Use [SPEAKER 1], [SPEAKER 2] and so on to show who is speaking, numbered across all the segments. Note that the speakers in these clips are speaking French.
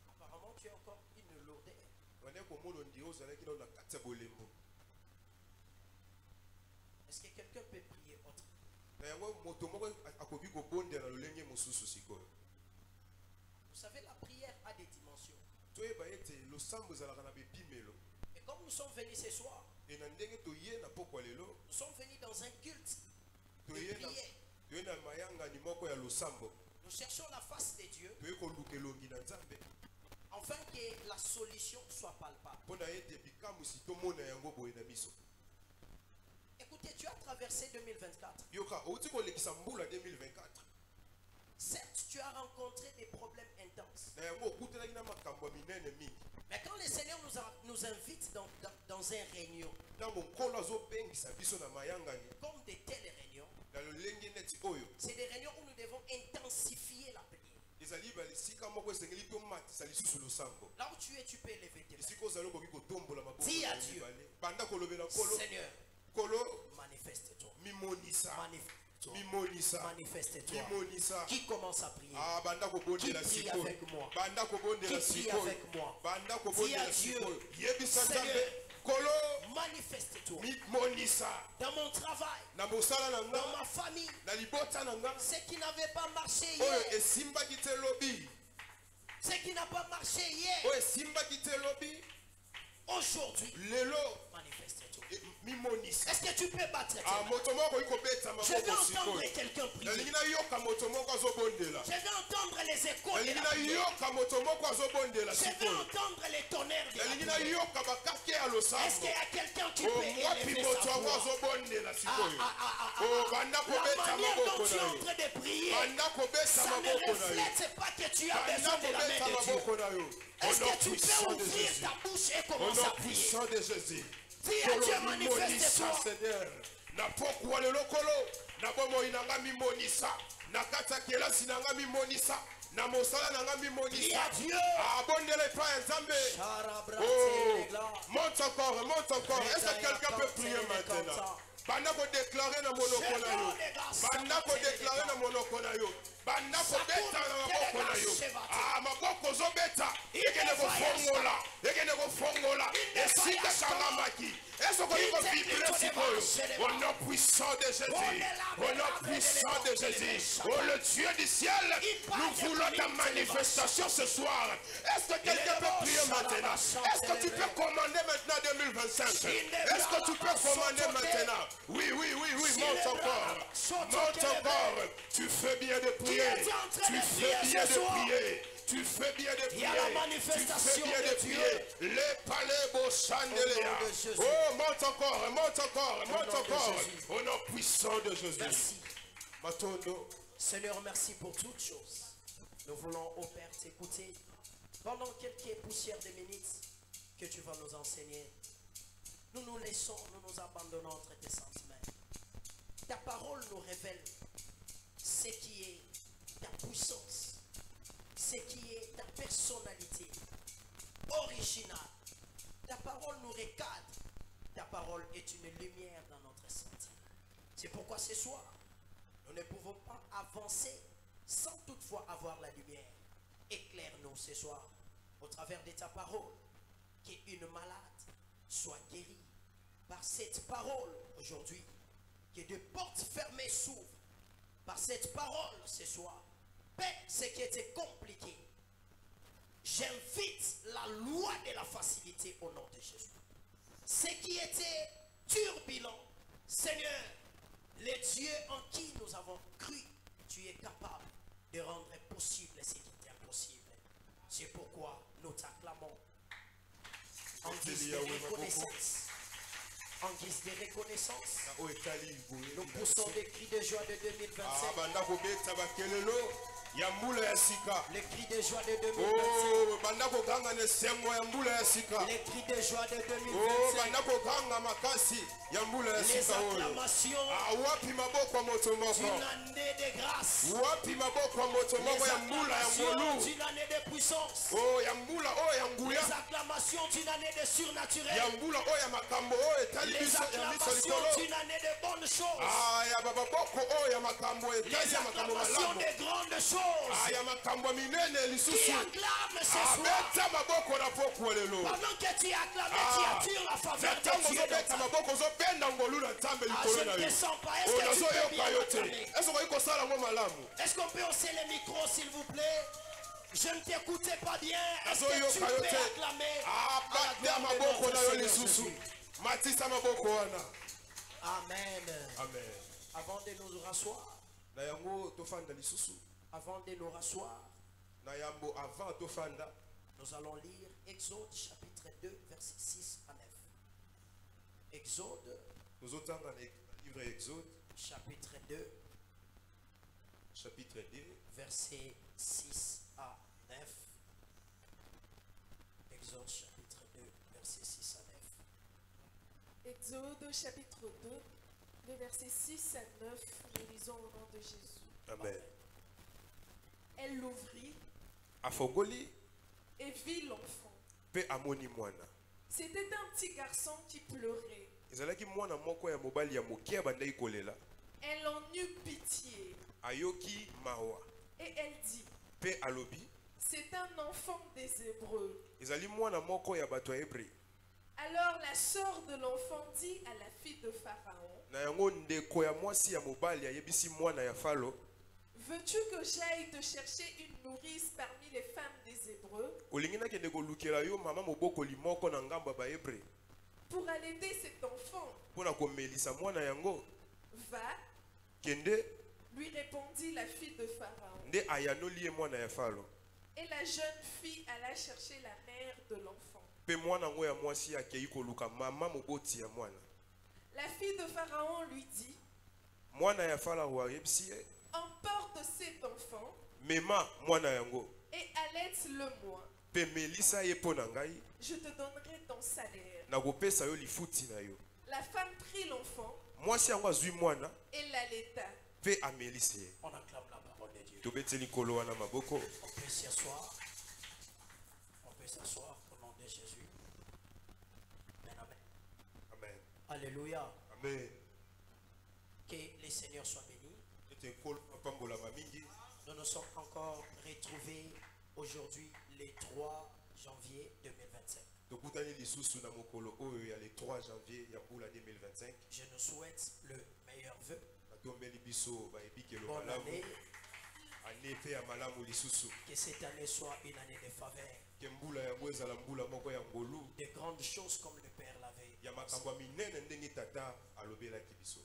[SPEAKER 1] Apparemment, tu as encore une lourdeur. Est-ce que quelqu'un peut prier autre? Vous savez, la prière a des dimensions. Et comme nous sommes venus ce soir, nous sommes venus dans un culte de prière. Nous cherchons la face de Dieu afin que la solution soit palpable. Écoutez, tu as traversé 2024. Certes, tu as rencontré des problèmes intenses. Mais quand le Seigneur nous invite dans un réunion, comme de telles réunions, c'est des réunions où nous devons intensifier la prière. Là où tu es, tu peux élever tes mains. Dis à Dieu, Seigneur, manifeste-toi. Manifeste-toi. Qui commence à prier? Qui prie avec moi? Qui prie avec moi? Dis à Dieu, Seigneur, manifeste-toi. Dans mon travail, dans ma famille, ce qui n'avait pas marché hier, ce qui n'a pas marché hier, aujourd'hui, manifeste-toi. Est-ce que tu peux battre tes mains? Je vais entendre quelqu'un prier. Je vais entendre les échos de la prière. Je vais entendre les tonnerres de la prière. Est-ce qu'il y a quelqu'un qui peut élever sa voix? La manière dont tu es en train de prier, ça ne reflète pas que tu as besoin de la main de Dieu. Est-ce que tu peux ouvrir ta bouche et commencer à prier? Dis à Dieu, manifeste-toi. Dis à Dieu.
[SPEAKER 2] Monte encore. Est-ce que quelqu'un peut prier maintenant? Bandako déclarer na monoko na yo. Bandako déclarer na monoko na yo. Bandako beta na maboko na yo. Ah, maboko zo beta. Ekene ko fongola. Esika changamaki. Est-ce qu'on peut vibrer si peu? Au nom puissant de Jésus. Au nom puissant de Jésus. Oh, le Dieu du ciel, nous voulons ta manifestation ce soir. Est-ce que quelqu'un peut prier maintenant? Est-ce que tu peux commander maintenant 2025? Est-ce que tu peux commander maintenant? Oui, monte encore. Tu fais bien de prier. Tu fais bien de prier. Tu fais bien de prier.
[SPEAKER 1] Il y a la manifestation de Dieu.
[SPEAKER 2] Les palais beaux chandeliers. Oh, monte encore. Au nom puissant de Jésus.
[SPEAKER 1] Merci. Seigneur, merci pour toutes choses. Nous voulons, ô Père, t'écouter pendant quelques poussières de minutes que tu vas nous enseigner. Nous nous laissons, nous nous abandonnons entre tes saintes mains. Ta parole nous révèle ce qui est ta puissance, ce qui est ta personnalité originale. Ta parole nous recadre. Ta parole est une lumière dans notre sentier. C'est pourquoi ce soir, nous ne pouvons pas avancer sans toutefois avoir la lumière. Éclaire-nous ce soir au travers de ta parole, qu'une malade soit guérie par cette parole aujourd'hui, que de portes fermées s'ouvrent par cette parole ce soir. Père, ce qui était compliqué, j'invite la loi de la facilité au nom de Jésus. Ce qui était turbulent, Seigneur, le Dieu en qui nous avons cru, tu es capable de rendre possible ce qui était impossible. C'est pourquoi nous t'acclamons en guise de reconnaissance. En guise de reconnaissance, nous poussons des cris de joie de 2025. Les cris de joie de 2025. Les cris de joie de 2025. Les acclamations d'une année de grâce. D'une année de puissance. Les acclamations d'une année de surnaturel. Les acclamations d'une année de bonnes choses. Les acclamations de grandes choses. Qui acclame ce soir. Pendant que tu acclames, tu attires la faveur de Dieu. Je ne te sens pas. Est-ce que tu peux bien acclamer? Est-ce qu'on peut hausser les micros, s'il vous plaît? Je ne t'écoutais pas bien. Est-ce que tu peux acclamer à la gloire de notre Seigneur Jésus? Amen. Avant de nous rasseoir, nous allons lire Exode chapitre 2, versets 6 à 9. Exode, chapitre 2, versets 6 à 9. Exode chapitre 2, versets 6 à 9.
[SPEAKER 3] Exode chapitre 2, les versets 6 à 9, nous lisons au nom de Jésus.
[SPEAKER 2] Amen.
[SPEAKER 3] Elle l'ouvrit
[SPEAKER 2] Afogoli
[SPEAKER 3] et vit l'enfant.
[SPEAKER 2] pe amoni mwana.
[SPEAKER 3] C'était un petit garçon qui pleurait.
[SPEAKER 2] Ezalaki mwana moko ya mobali ya mokia bandai kolela.
[SPEAKER 3] Elle en eut pitié
[SPEAKER 2] Ayoki mawa.
[SPEAKER 3] et elle dit,
[SPEAKER 2] Pe alobi.
[SPEAKER 3] c'est un enfant des Hébreux.
[SPEAKER 2] Ezali mwana moko ya bato ya Hébreu.
[SPEAKER 3] Alors la sœur de l'enfant dit à la fille de Pharaon,
[SPEAKER 2] Na yango ndeko ya mwasi ya mobali ayebisi mwana ya Falo.
[SPEAKER 3] veux-tu que j'aille te chercher une nourrice parmi les femmes des Hébreux
[SPEAKER 2] Olingi nakende kolukela yo mama mobokoli moko na ngambo ba Hébreu.
[SPEAKER 3] pour allaiter cet enfant?
[SPEAKER 2] Pona komelisa mwana yango.
[SPEAKER 3] Va,
[SPEAKER 2] Kende
[SPEAKER 3] lui répondit la fille de Pharaon.
[SPEAKER 2] nde ayanoli ye mwana ya Falo.
[SPEAKER 3] Et la jeune fille alla chercher la mère de l'enfant.
[SPEAKER 2] Pe mwana ngo ya mwasi akei koluka mama moboti ya mwana.
[SPEAKER 3] La fille de Pharaon lui dit,
[SPEAKER 2] Mwana ya Falo ayebisi ye.
[SPEAKER 3] emporte cet enfant
[SPEAKER 2] Mema mwana yango.
[SPEAKER 3] et allaite-le-moi.
[SPEAKER 2] Pe melisa ye pona ngai.
[SPEAKER 3] Je te donnerai ton salaire.
[SPEAKER 2] Na kopesa yo lifuti na yo.
[SPEAKER 3] La femme prit l'enfant
[SPEAKER 2] Mwasi yango azwi mwana
[SPEAKER 3] et l'allaita.
[SPEAKER 2] pe amelisi ye.
[SPEAKER 1] On acclame la parole de Dieu.
[SPEAKER 2] Tobeteli kolo wana maboko.
[SPEAKER 1] On peut s'asseoir. On peut s'asseoir au nom de Jésus. Amen, amen.
[SPEAKER 2] Amen.
[SPEAKER 1] Alléluia.
[SPEAKER 2] Amen.
[SPEAKER 1] Que le Seigneur soit béni.
[SPEAKER 2] Ete kolo pambola mingi.
[SPEAKER 1] Nous nous sommes encore retrouvés aujourd'hui, le 3 janvier 2025.
[SPEAKER 2] Tokutani lisusu na mokolo oyo ya le 3 janvier ya mbula 2025.
[SPEAKER 1] Je nous souhaite le meilleur vœu.
[SPEAKER 2] Batombeli biso ba ebikelo
[SPEAKER 1] Bonne
[SPEAKER 2] malamu.
[SPEAKER 1] année.
[SPEAKER 2] Année pe ya malamu lisusu.
[SPEAKER 1] Que cette année soit une année de faveur.
[SPEAKER 2] Ke mbula yango ezala mbula moko ya ngolu.
[SPEAKER 1] De grandes choses comme le Père l'avait.
[SPEAKER 2] Ya makambo ya minene ndenge tata alobelaki biso.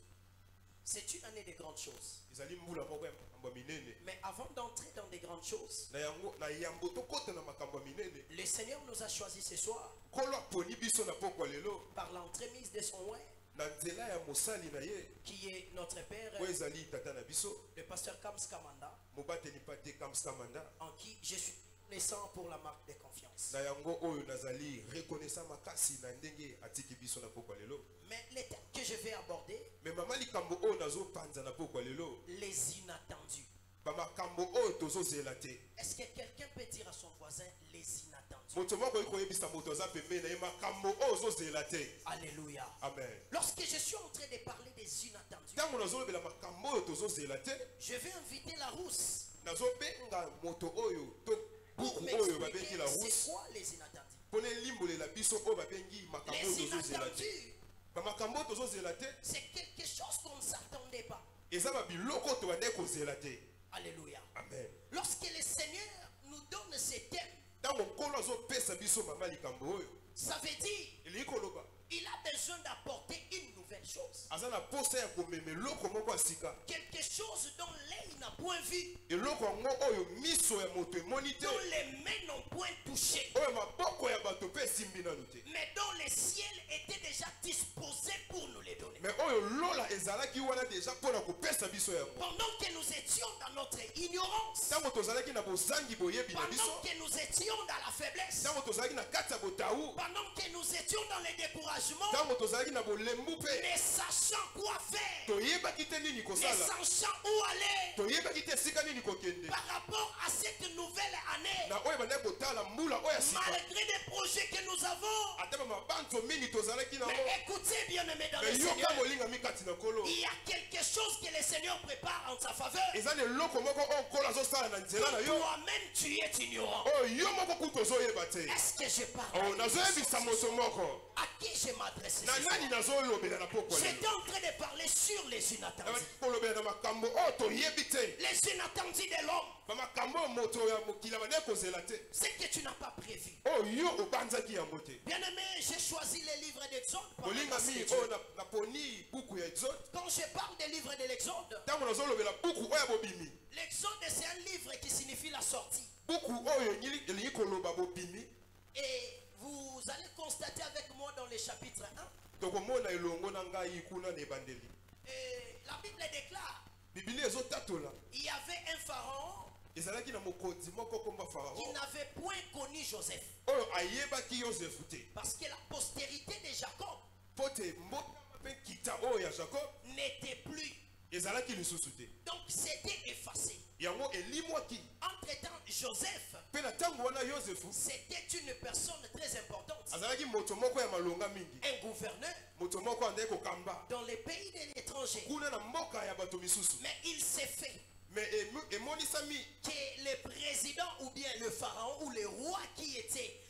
[SPEAKER 1] C'est une année de grandes choses.
[SPEAKER 2] Ezali mbula moko ya makambo ya minene.
[SPEAKER 1] Mais avant d'entrer dans des grandes choses,
[SPEAKER 2] Na yango na yambo tokota na makambo ya minene.
[SPEAKER 1] le Seigneur nous a choisis ce soir
[SPEAKER 2] Kolo aponi biso na pokwa lelo.
[SPEAKER 1] par l'entremise de son oint,
[SPEAKER 2] Na nzela ya mosali na ye.
[SPEAKER 1] qui est notre Père,
[SPEAKER 2] Oyo ezali tata na biso.
[SPEAKER 1] le pasteur Kams Kamanda,
[SPEAKER 2] Mobateli pate kamskamanda.
[SPEAKER 1] en qui je suis reconnaissant pour la marque de confiance.
[SPEAKER 2] Na yango oyo nazali reconnaissant makasi na ndenge atiki biso na pokwa lelo.
[SPEAKER 1] Mais les thèmes que je vais aborder,
[SPEAKER 2] Mais mama likambo oyo nazo panza na pokwa lelo.
[SPEAKER 1] les inattendus.
[SPEAKER 2] Ba makambo oyo tozozela te.
[SPEAKER 1] Est-ce que quelqu'un peut dire à son voisin les inattendus?
[SPEAKER 2] Moto moko okoyebisa moto aza pembeni na ye makambo oyo ozozela te.
[SPEAKER 1] Alléluia.
[SPEAKER 2] Amen.
[SPEAKER 1] Lorsque je suis en train de parler des inattendus,
[SPEAKER 2] Ntango nazolobela makambo oyo tozozela te.
[SPEAKER 1] je vais inviter la rousse
[SPEAKER 2] Nazobenga moto oyo to
[SPEAKER 1] pour
[SPEAKER 2] buku oyo babengi
[SPEAKER 1] m'expliquer
[SPEAKER 2] la
[SPEAKER 1] c'est
[SPEAKER 2] rousse.
[SPEAKER 1] quoi les inattendus.
[SPEAKER 2] Pone limbolela biso oyo babengi makambo
[SPEAKER 1] Les
[SPEAKER 2] oyo tozozela te.
[SPEAKER 1] inattendus,
[SPEAKER 2] Ba makambo oyo tozozela te.
[SPEAKER 1] c'est quelque chose qu'on ne s'attendait pas.
[SPEAKER 2] Eza ba biloko oyo tobandeki kozela te.
[SPEAKER 1] Alléluia.
[SPEAKER 2] Amen.
[SPEAKER 1] Lorsque le Seigneur nous donne ces thèmes,
[SPEAKER 2] Ntango nkolo azopesa biso mama likambo oyo.
[SPEAKER 1] ça veut dire
[SPEAKER 2] Elingi koloba.
[SPEAKER 1] il a besoin d'apporter une nouvelle chose.
[SPEAKER 2] Aza na posa ya komema eloko moko ya sika.
[SPEAKER 1] Quelque chose dont l'œil n'a point vu,
[SPEAKER 2] Eloko yango oyo miso ya moto emoni te.
[SPEAKER 1] dont les mains n'ont point touché,
[SPEAKER 2] Oyo maboko ya bato mpe esimbi nanu te.
[SPEAKER 1] mais dont le ciel était déjà disposé pour nous les donner.
[SPEAKER 2] Mais oyo lola ezalaki wana deja mpona kopesa biso yango.
[SPEAKER 1] Pendant que nous étions dans notre ignorance,
[SPEAKER 2] Ntango tozalaki na bozangi boyebi na biso.
[SPEAKER 1] pendant que nous étions dans la faiblesse,
[SPEAKER 2] Ntango tozalaki na kati ya botawu.
[SPEAKER 1] pendant que nous étions dans le découragement,
[SPEAKER 2] Ntango tozalaki na bolembu mpe
[SPEAKER 1] ne sachant quoi faire,
[SPEAKER 2] toyebaki te nini
[SPEAKER 1] ne
[SPEAKER 2] kosala,
[SPEAKER 1] sachant où aller,
[SPEAKER 2] toyebaki te esika nini kokende.
[SPEAKER 1] par rapport à cette nouvelle année,
[SPEAKER 2] Na oyo banda kotala mbula oyo sika.
[SPEAKER 1] malgré les projets que nous avons.
[SPEAKER 2] Ata ba mabanzo mingi tozalaki na
[SPEAKER 1] Mais
[SPEAKER 2] ngo.
[SPEAKER 1] écoutez, bien-aimés dans le
[SPEAKER 2] Mais
[SPEAKER 1] Seigneur,
[SPEAKER 2] yoka molinga mikati na kolo.
[SPEAKER 1] il y a quelque chose que le Seigneur prépare en sa faveur.
[SPEAKER 2] Eza ne loko moko o kola azosala na nzela na yo.
[SPEAKER 1] Toi-même, tu es ignorant.
[SPEAKER 2] Oh yo moko kutu ozoyeba te.
[SPEAKER 1] Est-ce que je parle
[SPEAKER 2] Oh
[SPEAKER 1] à
[SPEAKER 2] nazoyebisa moto moko.
[SPEAKER 1] À qui je m'adresse
[SPEAKER 2] Na
[SPEAKER 1] ce soir?
[SPEAKER 2] nani nazolobela na pokwa lelo.
[SPEAKER 1] J'étais en train de parler sur les inattendus.
[SPEAKER 2] Kolobela na makambo o toyebi te.
[SPEAKER 1] Les inattendus de l'homme.
[SPEAKER 2] Ba makambo moto ya mokila bana kozela te.
[SPEAKER 1] Ce que tu n'as pas prévu.
[SPEAKER 2] Oh yo obanzaki yango te.
[SPEAKER 1] Bien-aimé, j'ai choisi les livres d'Exode. pour la
[SPEAKER 2] Kolinga
[SPEAKER 1] grâce de
[SPEAKER 2] mi
[SPEAKER 1] Dieu.
[SPEAKER 2] o na poni buku ya Exode.
[SPEAKER 1] Quand je parle des livres de l'Exode,
[SPEAKER 2] Tango nazolobela buku oya bobimi.
[SPEAKER 1] l'Exode c'est un livre qui signifie la sortie.
[SPEAKER 2] Buku oyo elingi koloba bobimi.
[SPEAKER 1] Et vous allez constater avec moi dans le chapitre 1,
[SPEAKER 2] Tokomona elongo na ngai kuna na ebandeli.
[SPEAKER 1] et la Bible déclare,
[SPEAKER 2] Biblia ezotatola.
[SPEAKER 1] il y avait un pharaon
[SPEAKER 2] Ezalaki na mokonzi moko komba
[SPEAKER 1] qui
[SPEAKER 2] Pharaon.
[SPEAKER 1] n'avait point connu Joseph.
[SPEAKER 2] Oyo ayebaki Yosefu te.
[SPEAKER 1] Parce que la postérité de Jacob
[SPEAKER 2] Pote mbota mpe kita oyo ya Jacob
[SPEAKER 1] n'était plus.
[SPEAKER 2] ezalaki lisusu te.
[SPEAKER 1] Donc c'était effacé.
[SPEAKER 2] Yango elimwaki.
[SPEAKER 1] Entre-temps, Joseph,
[SPEAKER 2] Mpe na ntango wana Yosefu
[SPEAKER 1] c'était une personne très importante.
[SPEAKER 2] azalaki moto moko ya malonga mingi.
[SPEAKER 1] Un gouverneur
[SPEAKER 2] Moto moko andaki kokamba.
[SPEAKER 1] dans les pays de l'étranger.
[SPEAKER 2] Kuna na mboka ya bato misusu.
[SPEAKER 1] Mais il s'est fait
[SPEAKER 2] Mais emonisami
[SPEAKER 1] que le président ou bien le pharaon ou le roi qui était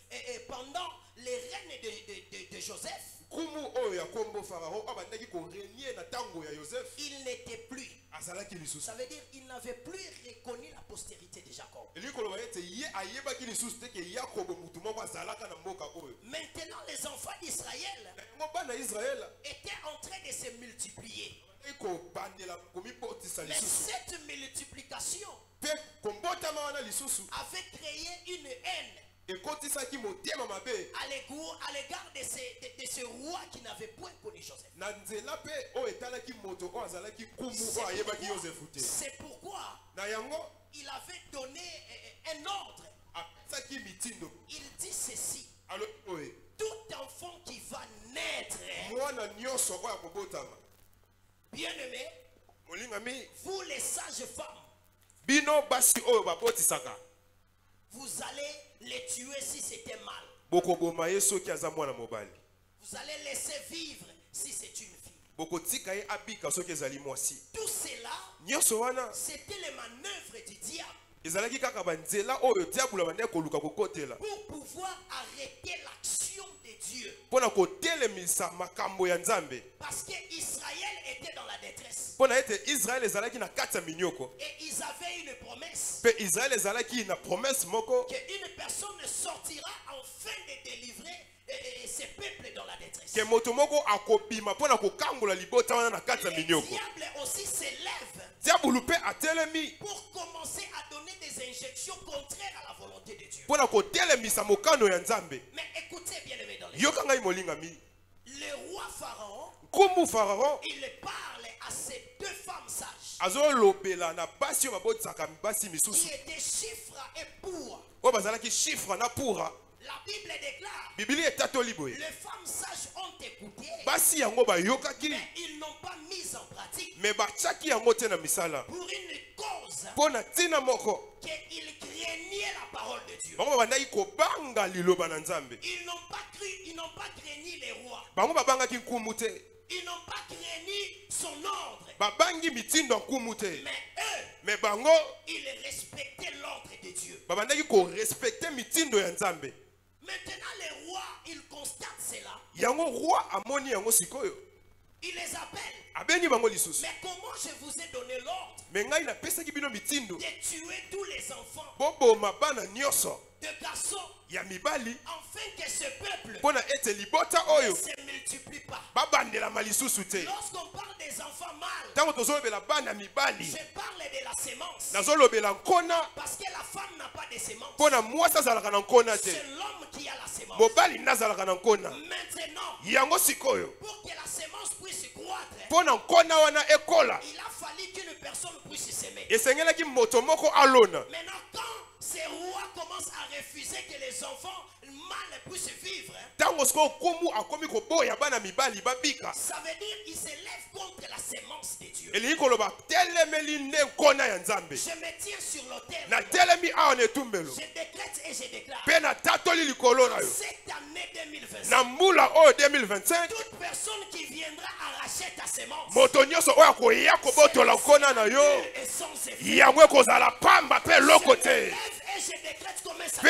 [SPEAKER 1] pendant les règnes de Joseph,
[SPEAKER 2] kumu oyo ya kombo Pharaon abandaki korenie na ntango ya Joseph
[SPEAKER 1] il n'était plus.
[SPEAKER 2] azalaki lisusu.
[SPEAKER 1] Ça veut dire il n'avait plus reconnu la postérité de Jacob.
[SPEAKER 2] Elingi koloba ete ye ayebaki lisusu te ke Yakobo mutu moko azalaka na mboka oyo.
[SPEAKER 1] Maintenant, les enfants d'Israël
[SPEAKER 2] Yango bana Israel
[SPEAKER 1] étaient en train de se multiplier.
[SPEAKER 2] ekobandela komibotisa
[SPEAKER 1] Mais
[SPEAKER 2] lisusu.
[SPEAKER 1] cette multiplication
[SPEAKER 2] Mpe kombotama wana lisusu
[SPEAKER 1] avait créé une haine
[SPEAKER 2] ekotisaki motema mabe
[SPEAKER 1] à l'égard de ce roi qui n'avait point connu Joseph.
[SPEAKER 2] na nzela mpe oyo etalaki moto oyo azalaki kumu oyo ayebaki Yosefu te.
[SPEAKER 1] C'est pourquoi
[SPEAKER 2] Na yango
[SPEAKER 1] il avait donné un ordre.
[SPEAKER 2] apesaki mitindo
[SPEAKER 1] Il dit ceci:
[SPEAKER 2] alo oyo
[SPEAKER 1] tout enfant qui va naître,
[SPEAKER 2] mwana nyonso oyo akobotama
[SPEAKER 1] bien-aimé,
[SPEAKER 2] molingami
[SPEAKER 1] vous les sages femmes,
[SPEAKER 2] bino basi oyo babotisaka
[SPEAKER 1] vous allez les tuer si c'était mal.
[SPEAKER 2] bokoboma ye soki aza mwana mobali,
[SPEAKER 1] Vous allez laisser vivre si c'est une fille.
[SPEAKER 2] bokotika ye abika soki ezali mwasi.
[SPEAKER 1] Tout cela,
[SPEAKER 2] Nyonso wana
[SPEAKER 1] c'était les manœuvres du diable
[SPEAKER 2] ezalaki kaka banzela oyo diabolo abandaki koluka kokotela
[SPEAKER 1] pour pouvoir arrêter l'action de Dieu.
[SPEAKER 2] mpona kotelemisa makambo ya Nzambe,
[SPEAKER 1] Parce que Israël était dans la détresse.
[SPEAKER 2] mpona ete Israel ezalaki na kati ya minyoko.
[SPEAKER 1] Et ils avaient une promesse
[SPEAKER 2] Mpe Israel ezalaki na promesse moko
[SPEAKER 1] qu'une personne sortira afin de délivrer ce peuple dans la détresse.
[SPEAKER 2] ke moto moko akobima mpona kokangola libota wana na kati ya
[SPEAKER 1] Le
[SPEAKER 2] minyoko.
[SPEAKER 1] diable aussi s'élève
[SPEAKER 2] Diabolo mpe atelemi
[SPEAKER 1] pour commencer à donner des injections contraires à la volonté de Dieu.
[SPEAKER 2] mpona kotelemisa mokano ya Nzambe.
[SPEAKER 1] Mais écoutez bien aimé dans les
[SPEAKER 2] Yoka ngai molingami,
[SPEAKER 1] le roi Pharaon,
[SPEAKER 2] nkumu Pharaon
[SPEAKER 1] il parle à ces deux femmes sages
[SPEAKER 2] azolobela na basi oyo babotisaka basi
[SPEAKER 1] qui
[SPEAKER 2] misusu
[SPEAKER 1] étaient chiffres et pour.
[SPEAKER 2] oyo bazalaki chiffre na pura.
[SPEAKER 1] La Bible déclare,
[SPEAKER 2] Biblia etatoli boye
[SPEAKER 1] les femmes sages ont écouté,
[SPEAKER 2] basi yango bayokaki
[SPEAKER 1] mais ils n'ont pas mis en pratique
[SPEAKER 2] me batiaki yango te na misala
[SPEAKER 1] pour une cause
[SPEAKER 2] mpona ntina moko
[SPEAKER 1] qu'ils craignaient la parole de Dieu.
[SPEAKER 2] bango babandaki kobanga liloba na Nzambe.
[SPEAKER 1] Ils n'ont pas cru, ils n'ont pas craigni les rois.
[SPEAKER 2] Bango babangaki nkumu te,
[SPEAKER 1] Ils n'ont pas craigni son ordre.
[SPEAKER 2] babangi mitindo ya nkumu te,
[SPEAKER 1] Mais eux,
[SPEAKER 2] me bango
[SPEAKER 1] ils respectaient l'ordre de Dieu.
[SPEAKER 2] babandaki korespecte mitindo ya Nzambe.
[SPEAKER 1] Maintenant, les rois, ils constatent cela.
[SPEAKER 2] Yango roi amoni yango sikoyo
[SPEAKER 1] Ils les appellent.
[SPEAKER 2] abengi bango lisusu.
[SPEAKER 1] Mais comment je vous ai donné l'ordre
[SPEAKER 2] Me ngai napesaki bino mitindo
[SPEAKER 1] de tuer tous les enfants
[SPEAKER 2] boboma bana nyonso
[SPEAKER 1] de garçons
[SPEAKER 2] ya mibali
[SPEAKER 1] afin que ce peuple
[SPEAKER 2] mpona ete libota
[SPEAKER 1] ne
[SPEAKER 2] oyo
[SPEAKER 1] se multiplie pas?
[SPEAKER 2] babandelama lisusu te.
[SPEAKER 1] Lorsqu'on parle des enfants mâles,
[SPEAKER 2] Ntango tozolobela bana mibali
[SPEAKER 1] je parle de la sémence.
[SPEAKER 2] nazolobela nkona
[SPEAKER 1] Parce que la femme n'a pas de sémence.
[SPEAKER 2] mpona mwasi azalaka na nkona te,
[SPEAKER 1] C'est l'homme qui a la sémence.
[SPEAKER 2] mobali nde azalaka na nkona.
[SPEAKER 1] Maintenant,
[SPEAKER 2] Yango sikoyo
[SPEAKER 1] pour que la sémence puisse croître,
[SPEAKER 2] mpona nkona wana ekola
[SPEAKER 1] il a fallu qu'une personne puisse s'aimer.
[SPEAKER 2] esengelaki moto moko alona.
[SPEAKER 1] Maintenant, quand ces rois commencent commence à refuser que les enfants mâles puissent vivre,
[SPEAKER 2] ça veut
[SPEAKER 1] dire qu'ils s'élèvent contre la sémence de Dieu.
[SPEAKER 2] je
[SPEAKER 1] me tiens sur l'autel.
[SPEAKER 2] je
[SPEAKER 1] Je décrète et je déclare. Cette année 2025, toute personne qui viendra arracher ta sémence et sans effet, et je décrète comme ça.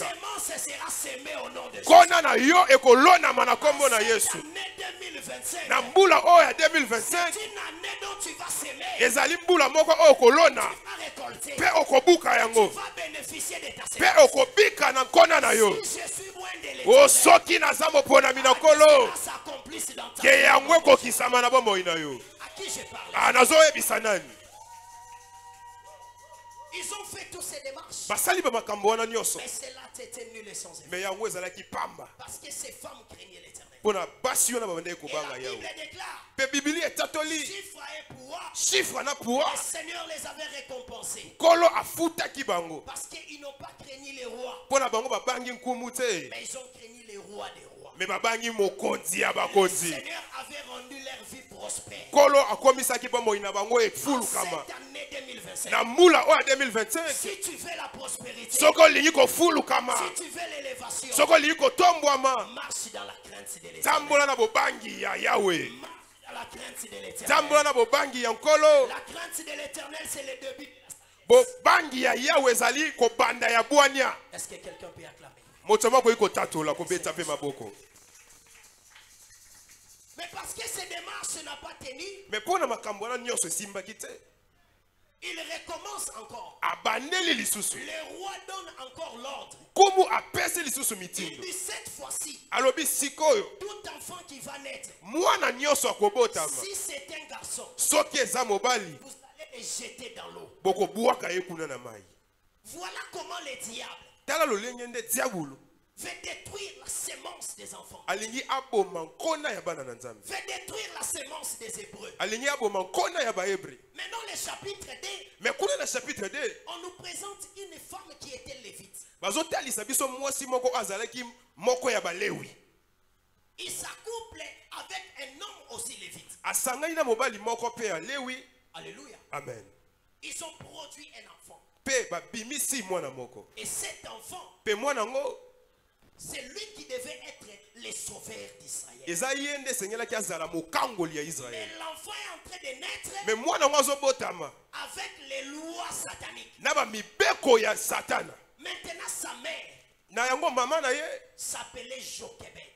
[SPEAKER 1] La sémence sera sémée au nom de Jésus. Cette année 2025, c'est une année dont tu vas s'aimer. Tu vas récolter. Tu vas bénéficier de ta sémence. Si je suis loin de l'éternel, ça s'accomplisse dans ta vie. À qui je parle? Ils ont fait toutes ces démarches. Mais cela était nul et sans effet. Parce que ces femmes craignaient l'éternel. Et la Bible déclare, chiffre et pouvoir, le Seigneur les avait récompensés. Parce qu'ils n'ont pas craigné les rois, mais ils ont craigné les rois des rois. Le Seigneur avait rendu leur vie prospère. Cette année 2025, si tu veux la prospérité, si tu veux l'élévation, marche dans la crainte de l'éternel. Marche dans la crainte de l'éternel. La crainte de l'éternel, c'est le début. Est-ce que quelqu'un peut acclamer? Mais parce que ces démarches n'ont pas tenu, il recommence encore. Le roi donne encore l'ordre. Il dit cette fois-ci, tout enfant qui va naître, si c'est un garçon, vous allez le jeter dans l'eau. Voilà comment le diable veut détruire la sémence des enfants. Veut détruire la sémence des Hébreux. Maintenant, le chapitre 2, on nous présente une femme qui était lévite. Il s'accouple avec un homme aussi lévite. Alléluia.
[SPEAKER 2] Amen.
[SPEAKER 1] Ils ont produit un enfant. Et cet enfant, c'est lui qui devait être le sauveur d'Israël. Mais l'enfant est en train de naître avec les lois sataniques. Maintenant, sa mère s'appelait Jochebed.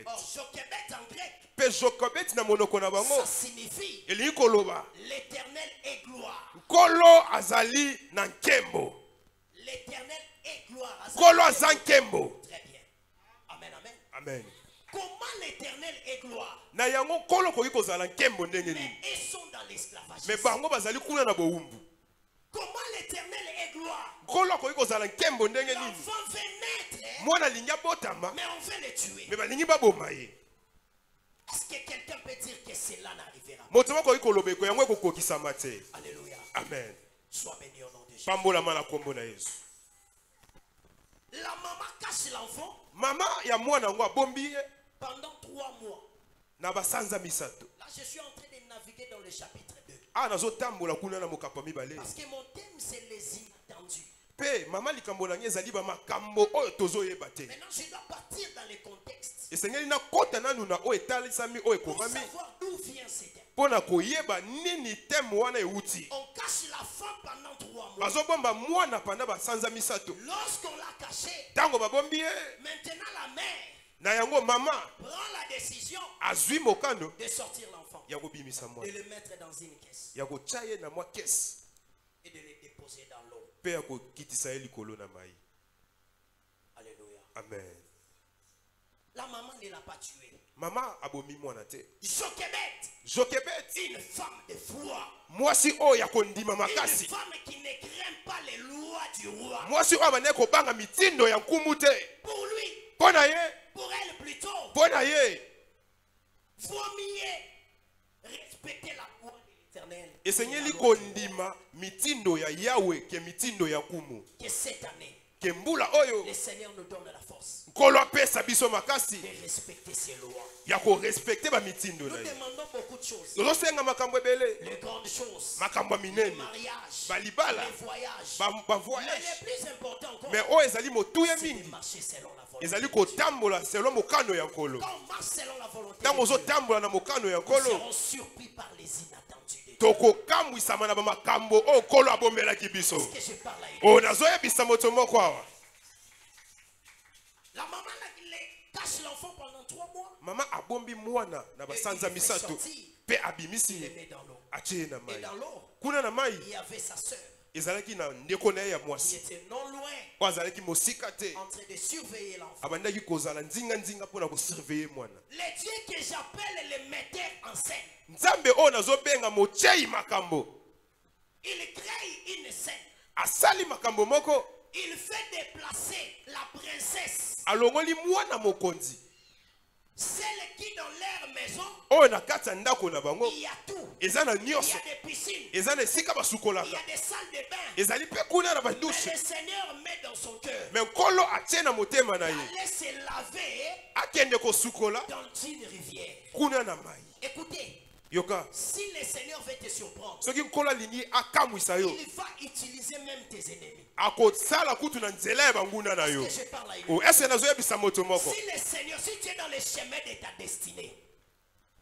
[SPEAKER 1] Or, Jochebed en grec, ça signifie l'éternel est gloire. L'éternel est gloire. Très bien. Amen, amen.
[SPEAKER 2] Amen.
[SPEAKER 1] Comment l'éternel est gloire? Mais ils sont dans l'esclavage. Comment l'éternel est gloire? L'enfant veut naître, mais on veut le tuer. Est-ce que quelqu'un peut dire que cela n'arrivera pas? Alléluia.
[SPEAKER 2] Amen.
[SPEAKER 1] Sois béni au nom de Jésus. La maman cache l'enfant pendant 3 mois. Là, je suis en train de naviguer dans le chapitre 2. Parce que mon thème, c'est les inattendus. Maintenant, je dois partir dans le contexte pour savoir d'où vient ce thème. On cache la femme pendant 3 mois. Lorsqu'on l'a cachée, maintenant la mère prend la décision de sortir l'enfant, de le mettre dans une caisse et de le déposer dans l'eau. Alléluia.
[SPEAKER 2] Amen.
[SPEAKER 1] La maman ne l'a pas tué.
[SPEAKER 2] Jochebed,
[SPEAKER 1] une femme de foi,
[SPEAKER 2] une
[SPEAKER 1] femme qui ne craint pas les lois du roi. Pour lui, pour elle plutôt, vaut mieux respecter la loi de l'Éternel
[SPEAKER 2] esengeli kondima mitindo ya Yahweh ke mitindo ya kumu.
[SPEAKER 1] Que cette année,
[SPEAKER 2] Ke mbula oyo
[SPEAKER 1] le Seigneur nous donne la force
[SPEAKER 2] nkolo apesa biso makasi
[SPEAKER 1] de respecter ses lois.
[SPEAKER 2] ya ko respecter ba mitindo
[SPEAKER 1] Nous
[SPEAKER 2] na ye.
[SPEAKER 1] demandons beaucoup de choses.
[SPEAKER 2] Tozosenga makambo ebele,
[SPEAKER 1] Les grandes choses,
[SPEAKER 2] makambo ya
[SPEAKER 1] les
[SPEAKER 2] minene,
[SPEAKER 1] mariages,
[SPEAKER 2] balibala,
[SPEAKER 1] les voyages.
[SPEAKER 2] ba
[SPEAKER 1] Mais
[SPEAKER 2] voyage.
[SPEAKER 1] le plus important encore,
[SPEAKER 2] Mais oyo ezali motuya
[SPEAKER 1] c'est de
[SPEAKER 2] mingi,
[SPEAKER 1] marcher selon la volonté.
[SPEAKER 2] ezali kotambola selon mokano ya nkolo.
[SPEAKER 1] Quand on marche selon la volonté,
[SPEAKER 2] Ntango
[SPEAKER 1] de Dieu,
[SPEAKER 2] ozotambola na mokano ya
[SPEAKER 1] nous
[SPEAKER 2] nkolo,
[SPEAKER 1] serons surpris par les inattendus de Dieu.
[SPEAKER 2] tokokambwisama na bamakambo oyo nkolo abomelaki biso.
[SPEAKER 1] Est-ce que je parle à une
[SPEAKER 2] Oyo nazoyebisa moto moko awa.
[SPEAKER 1] La maman cache l'enfant pendant 3 mois.
[SPEAKER 2] Mama abombi mwana na basanza misato pe abimisi
[SPEAKER 1] Il le
[SPEAKER 2] ye
[SPEAKER 1] met dans l'eau.
[SPEAKER 2] atie na
[SPEAKER 1] Et
[SPEAKER 2] mai.
[SPEAKER 1] dans l'eau,
[SPEAKER 2] Kuna na mai
[SPEAKER 1] il y avait sa sœur
[SPEAKER 2] ezalaki na ndeko na ye ya
[SPEAKER 1] qui
[SPEAKER 2] mwasi
[SPEAKER 1] était non loin,
[SPEAKER 2] oyo azalaki mosika te,
[SPEAKER 1] en train de surveiller l'enfant.
[SPEAKER 2] abandaki kozala nzinga mpona kosurveille mwana.
[SPEAKER 1] Le Dieu que j'appelle le metteur en scène,
[SPEAKER 2] Nzambe oyo nazobenga mochei makambo
[SPEAKER 1] il crée une scène.
[SPEAKER 2] asali makambo moko,
[SPEAKER 1] Il fait déplacer la princesse,
[SPEAKER 2] alongoli mwana mokonzi
[SPEAKER 1] celle qui dans leur maison,
[SPEAKER 2] oyo na kati ya ndako na bango
[SPEAKER 1] il y a tout.
[SPEAKER 2] eza na
[SPEAKER 1] Il y
[SPEAKER 2] nyonso,
[SPEAKER 1] a des piscines,
[SPEAKER 2] eza na esika
[SPEAKER 1] il y
[SPEAKER 2] basukolaka,
[SPEAKER 1] a des salles de bain.
[SPEAKER 2] ezali mpe kuna na
[SPEAKER 1] Mais
[SPEAKER 2] badushe.
[SPEAKER 1] le Seigneur met dans son cœur
[SPEAKER 2] Me nkolo atie na motema na ye
[SPEAKER 1] d'aller se laver
[SPEAKER 2] akende kosukola
[SPEAKER 1] dans une rivière.
[SPEAKER 2] kuna na mai.
[SPEAKER 1] Écoutez,
[SPEAKER 2] Yoka,
[SPEAKER 1] si le Seigneur veut te surprendre,
[SPEAKER 2] soki nkolo alingi akamwisa yo,
[SPEAKER 1] il va utiliser même tes ennemis.
[SPEAKER 2] akosala kutu na nzela ya banguna na yo.
[SPEAKER 1] Que je parle à une.
[SPEAKER 2] O ese nazoyebisa moto moko,
[SPEAKER 1] Si le Seigneur, si tu es dans les chemins de ta destinée,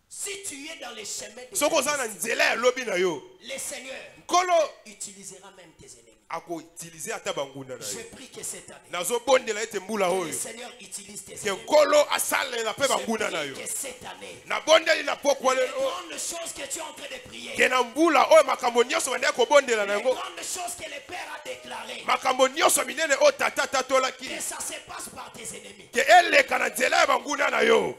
[SPEAKER 1] si tu es dans les chemins de
[SPEAKER 2] soko
[SPEAKER 1] ta
[SPEAKER 2] oza na
[SPEAKER 1] destinée,
[SPEAKER 2] nzela ya lobi na yo,
[SPEAKER 1] le Seigneur
[SPEAKER 2] nkolo
[SPEAKER 1] utilisera même tes ennemis.
[SPEAKER 2] akoutilize ata banguna na
[SPEAKER 1] Je
[SPEAKER 2] yo.
[SPEAKER 1] prie que cette année,
[SPEAKER 2] Nazobondela ete mbula
[SPEAKER 1] que le
[SPEAKER 2] oyo
[SPEAKER 1] Seigneur utilise tes
[SPEAKER 2] ke
[SPEAKER 1] ennemis.
[SPEAKER 2] nkolo asalela mpe
[SPEAKER 1] Je
[SPEAKER 2] banguna na yo.
[SPEAKER 1] prie que cette année,
[SPEAKER 2] Nabondeli na pokwa
[SPEAKER 1] les
[SPEAKER 2] lelo
[SPEAKER 1] grandes choses que tu es en train de prier,
[SPEAKER 2] ke na mbula oyo makambo nyonso bandeki kobondela na
[SPEAKER 1] les
[SPEAKER 2] yango,
[SPEAKER 1] grandes choses que le Père a déclarées,
[SPEAKER 2] makambo nyonso minene oyo tata tatolaki,
[SPEAKER 1] que ça se passe par tes ennemis.
[SPEAKER 2] ke eleka na nzela ya banguna na yo.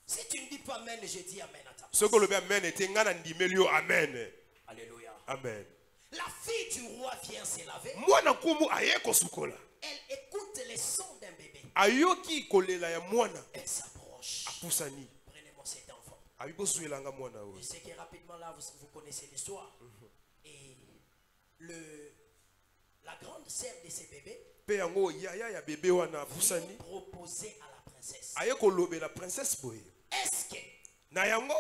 [SPEAKER 1] Si tu ne dis pas Amen, je dis Amen à ta place.
[SPEAKER 2] Soki olobi amen ete nga na ndimeli yo amen.
[SPEAKER 1] Alléluia.
[SPEAKER 2] Amen.
[SPEAKER 1] La fille du roi vient se laver.
[SPEAKER 2] Mwana nkumu aye kosukola,
[SPEAKER 1] Elle écoute les sons d'un bébé.
[SPEAKER 2] ayoki kolela ya mwana,
[SPEAKER 1] Elle s'approche.
[SPEAKER 2] apusani
[SPEAKER 1] Prenez-moi cet enfant.
[SPEAKER 2] abi bozwelanga mwana oyo.
[SPEAKER 1] Je sais que rapidement là, vous connaissez l'histoire. Et la grande sœur de ce bébé
[SPEAKER 2] Pe yango yaya ya bebe wana apusani
[SPEAKER 1] proposait à la princesse.
[SPEAKER 2] aye kolobela princesse boye.
[SPEAKER 1] Est-ce que
[SPEAKER 2] Na yango